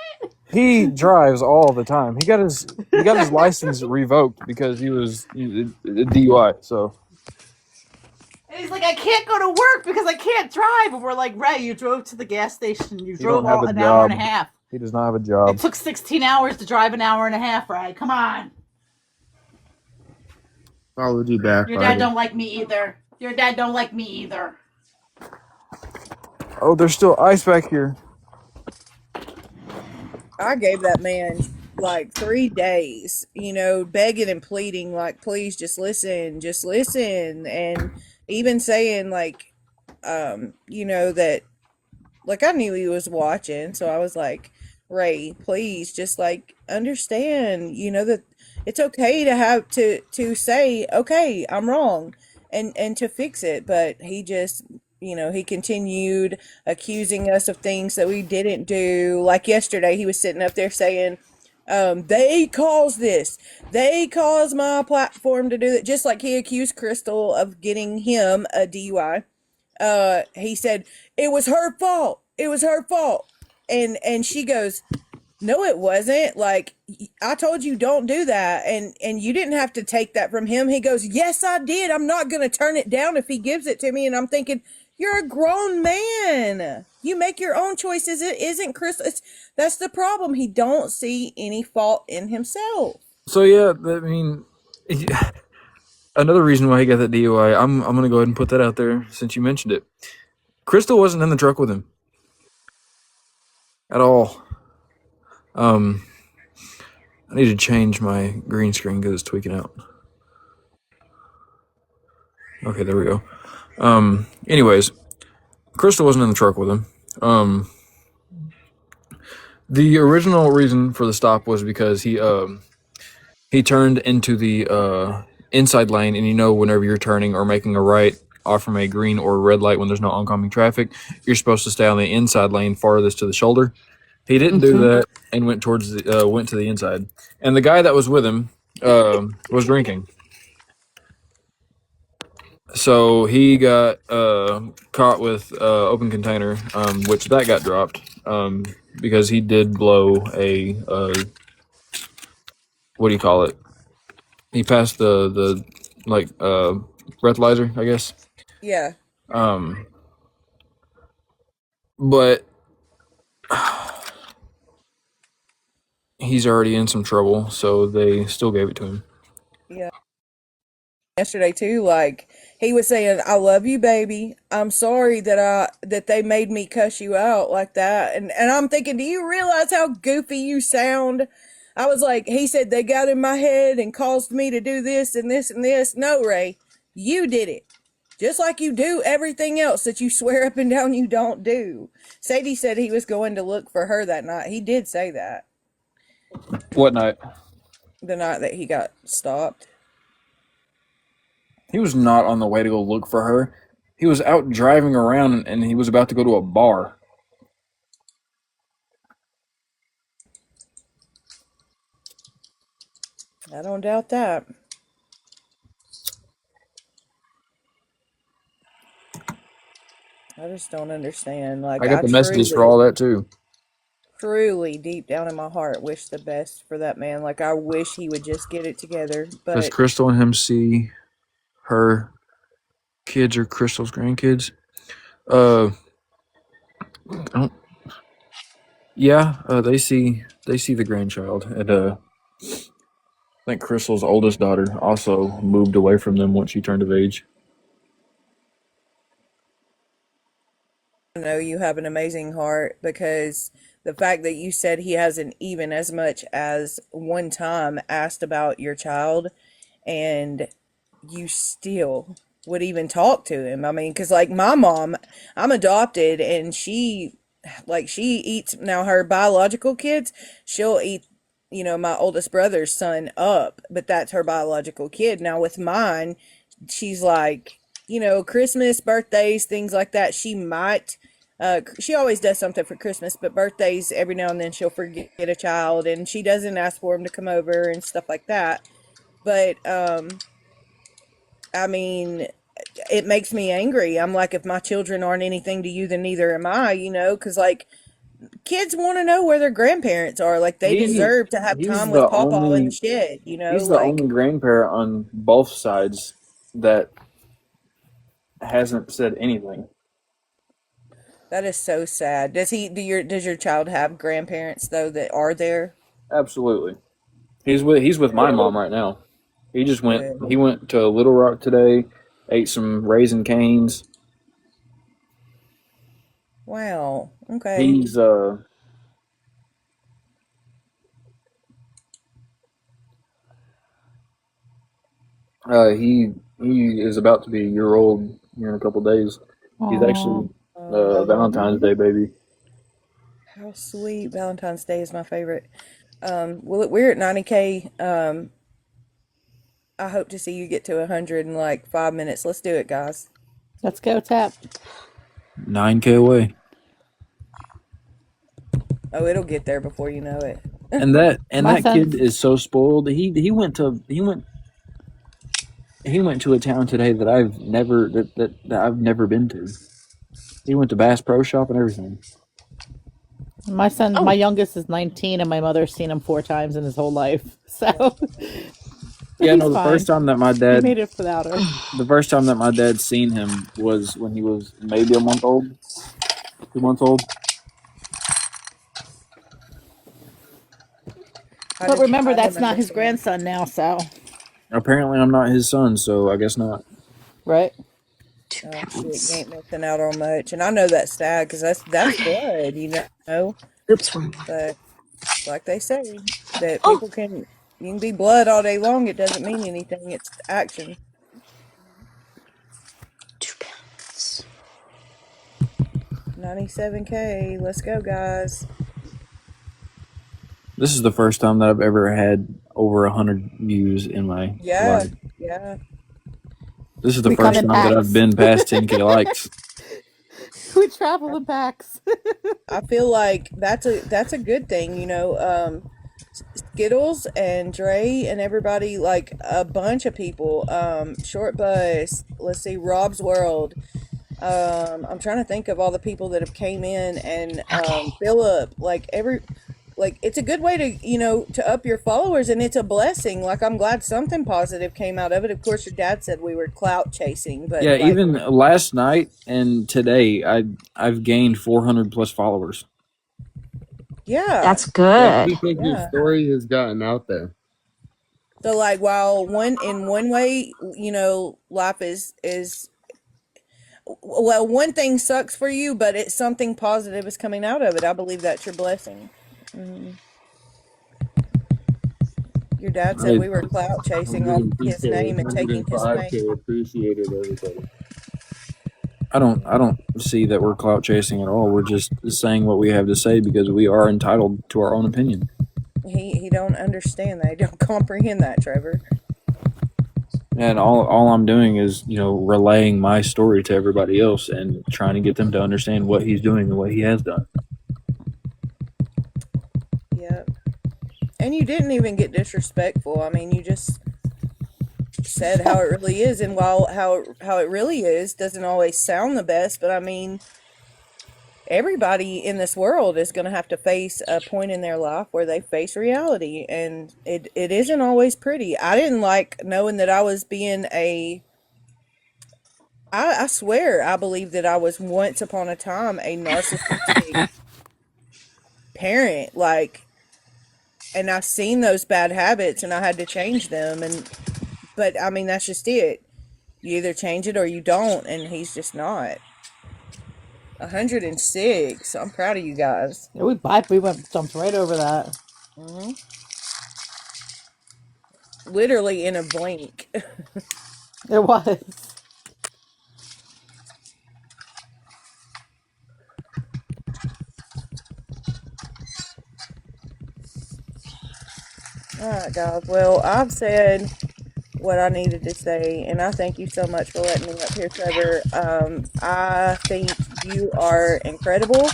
He drives all the time. He got his license revoked because he was a DUI. So And he's like, I can't go to work because I can't drive. And we're like, Ray, you drove to the gas station. You he don't drove have a an hour and a job. half. He does not have a It job. took 16 hours to drive an hour and a half, Ray. Come on. Followed you back. Your dad don't like me either. Your dad don't like me either. Oh, there's still ice back here. I gave that man like 3 days, begging and pleading, like, please just listen. And even saying, like, that, like, I knew he was watching. So I was like, Ray, please just like understand, that it's okay to have to say, okay, I'm wrong and to fix it. But he just, he continued accusing us of things that we didn't do. Like yesterday, he was sitting up there saying, they caused this. They caused my platform to do that. Just like he accused Crystal of getting him a DUI. He said, it was her fault. It was her fault. And she goes, no, it wasn't. Like, I told you don't do that. And you didn't have to take that from him. He goes, yes, I did. I'm not going to turn it down if he gives it to me. And I'm thinking, you're a grown man. You make your own choices. It isn't Chris. That's the problem. He don't see any fault in himself. So yeah, I mean, another reason why he got that DUI. I'm gonna go ahead and put that out there since you mentioned it. Crystal wasn't in the truck with him at all. I need to change my green screen because it's tweaking out. Okay, there we go. Anyways, Crystal wasn't in the truck with him. The original reason for the stop was because he turned into the inside lane, and whenever you're turning or making a right off from a green or red light when there's no oncoming traffic, you're supposed to stay on the inside lane farthest to the shoulder. He didn't do that and went to the inside. And the guy that was with him was drinking. So he got caught with open container, which that got dropped because he did blow a what do you call it? He passed the like breathalyzer, I guess. Yeah. But he's already in some trouble, so they still gave it to him. Yeah. Yesterday too, like he was saying, I love you, baby. I'm sorry that they made me cuss you out like that. And I'm thinking, do you realize how goofy you sound? I was like, he said they got in my head and caused me to do this and this and this. No, Ray, you did it. Just like you do everything else that you swear up and down you don't do. Sadie said he was going to look for her that night. He did say that What night? the night that he got stopped. He was not on the way to go look for her. He was out driving around and he was about to go to a bar. I don't doubt that. I just don't understand. Like, I got I the messages for all that too. truly, deep down in my heart, wish the best for that man. Like, I wish he would just get it together. Does But Crystal and him see her kids or Crystal's grandkids? I don't, yeah, they see the grandchild, and I think Crystal's oldest daughter also moved away from them once she turned of age. I know you have an amazing heart, because the fact that you said he hasn't even as much as one time asked about your child, and you still would even talk to him. I mean, because like my mom, I'm adopted, and she eats now her biological kids. She'll eat, my oldest brother's son up, but that's her biological kid. Now with mine, she's like, Christmas, birthdays, things like that. She always does something for Christmas, but birthdays, every now and then she'll forget a child, and she doesn't ask for him to come over and stuff like that. But, I mean, it makes me angry. I'm like, if my children aren't anything to you, then neither am I, because like kids want to know where their grandparents are. Like, they He deserve to have he's time with the Pawpaw in the only shed, he's the like only grandparent on both sides that hasn't said anything. that is so sad. Does your child have grandparents though that are there? Absolutely. He's with my mom right now. Good. He went to Little Rock today, ate some Raisin Canes. Wow. Okay. He's he is about to be a year old here in a couple days. He's actually Oh, Valentine's Day baby. how sweet. Valentine's Day is my favorite. Well, we're at 90K. I hope to see you get to 100 in like 5 minutes. Let's do it, guys. Let's go, Tap. 9K away. Oh, it'll get there before you know it. And that My kid son's is so spoiled. He went to a town today that I've never been to. He went to Bass Pro Shop and everything. my youngest is 19, and my mother's seen him 4 times in his whole life. So, but Yeah, he's no, fine. He made it without her. the first time that my dad seen him was when he was maybe a month old, 2 months old. But remember, I don't that's not his understand. grandson now. So, Apparently, I'm not his son, so I guess not. right? Two Oh shit, you pounds. ain't missing out on much, and I know that's sad because that's blood, Oops, one more. But like they say, that Oh, you can be blood all day long. It doesn't mean anything. It's action. 2 pounds. 97K. Let's go, guys. This is the first time that I've ever had over 100 views in my Yeah, life. yeah. This is the We come first in time that I've packs. been past 10K likes. We travel in packs. I feel like that's a good thing, Skittles and Dre and everybody, like a bunch of people. Short Bus. Let's see, Rob's World. I'm trying to think of all the people that have came in, and Okay. Philip. Like it's a good way to up your followers, and it's a blessing. Like, I'm glad something positive came out of it. Of course, your dad said we were clout chasing, but Yeah, like, even last night and today, I've gained 400 plus followers. yeah, That's Yeah, I good. do think your yeah. story has gotten out there. So like, while one way, life is well, one thing sucks for you, but it's something positive is coming out of it. I believe that's your blessing. Mhm. Your dad said I we were clout chasing off his 102K, name and taking his fame. 105K. Appreciate it, everybody. I don't see that we're clout chasing at all. We're just saying what we have to say because we are entitled to our own opinion. He don't understand that. He don't comprehend that, Trevor. And all I'm doing is, relaying my story to everybody else and trying to get them to understand what he's doing and what he has done. Yep. And you didn't even get disrespectful. I mean, you just said how it really is, and while how it really is doesn't always sound the best, but I mean, everybody in this world is going to have to face a point in their life where they face reality, and it isn't always pretty. I didn't like knowing that I was being I swear I believe that I was once upon a time a narcissistic parent, like, and I've seen those bad habits and I had to change them, and but I mean that's just it. You either change it or you don't, and he's just not. 106. I'm proud of you guys. Yeah, we went jumped right over that. Hmm. Literally in a blink. It was. All right, guys. Well, I've said what I needed to say, and I thank you so much for letting me up here, Trevor. I think you are incredible.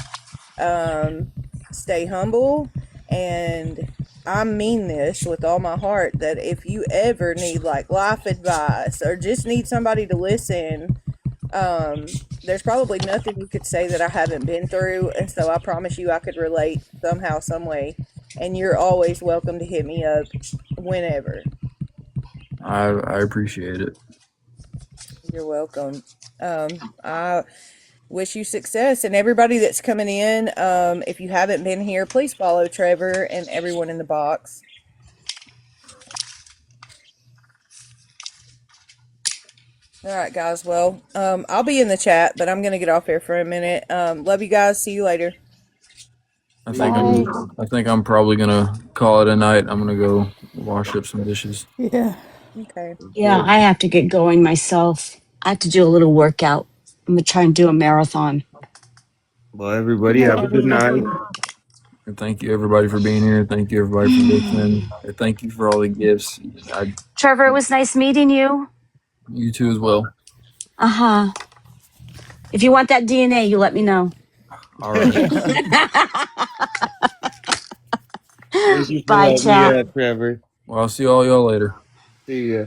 Stay humble, and I mean this with all my heart that if you ever need like life advice or just need somebody to listen, there's probably nothing you could say that I haven't been through, and so I promise you I could relate somehow, some way. And you're always welcome to hit me up whenever. I appreciate it. You're welcome. I wish you success, and everybody that's coming in. If you haven't been here, please follow Trevor and everyone in the box. All right, guys. Well, I'll be in the chat, but I'm gonna get off here for a minute. Love you guys. See you later. I think I'm probably gonna call it a night. I'm gonna go wash up some dishes. Yeah. Okay. Yeah, I have to get going myself. I have to do a little workout. I'm gonna try and do a marathon. Well, everybody have a good night. And thank you everybody for being here. Thank you everybody for listening. And thank you for all the gifts. Trevor, it was nice meeting you. You too as well. Uh-huh. If you want that DNA, you let me know. All right. Thank you for Bye, letting me chat. up, Trevor. Well, I'll see all y'all later. See ya.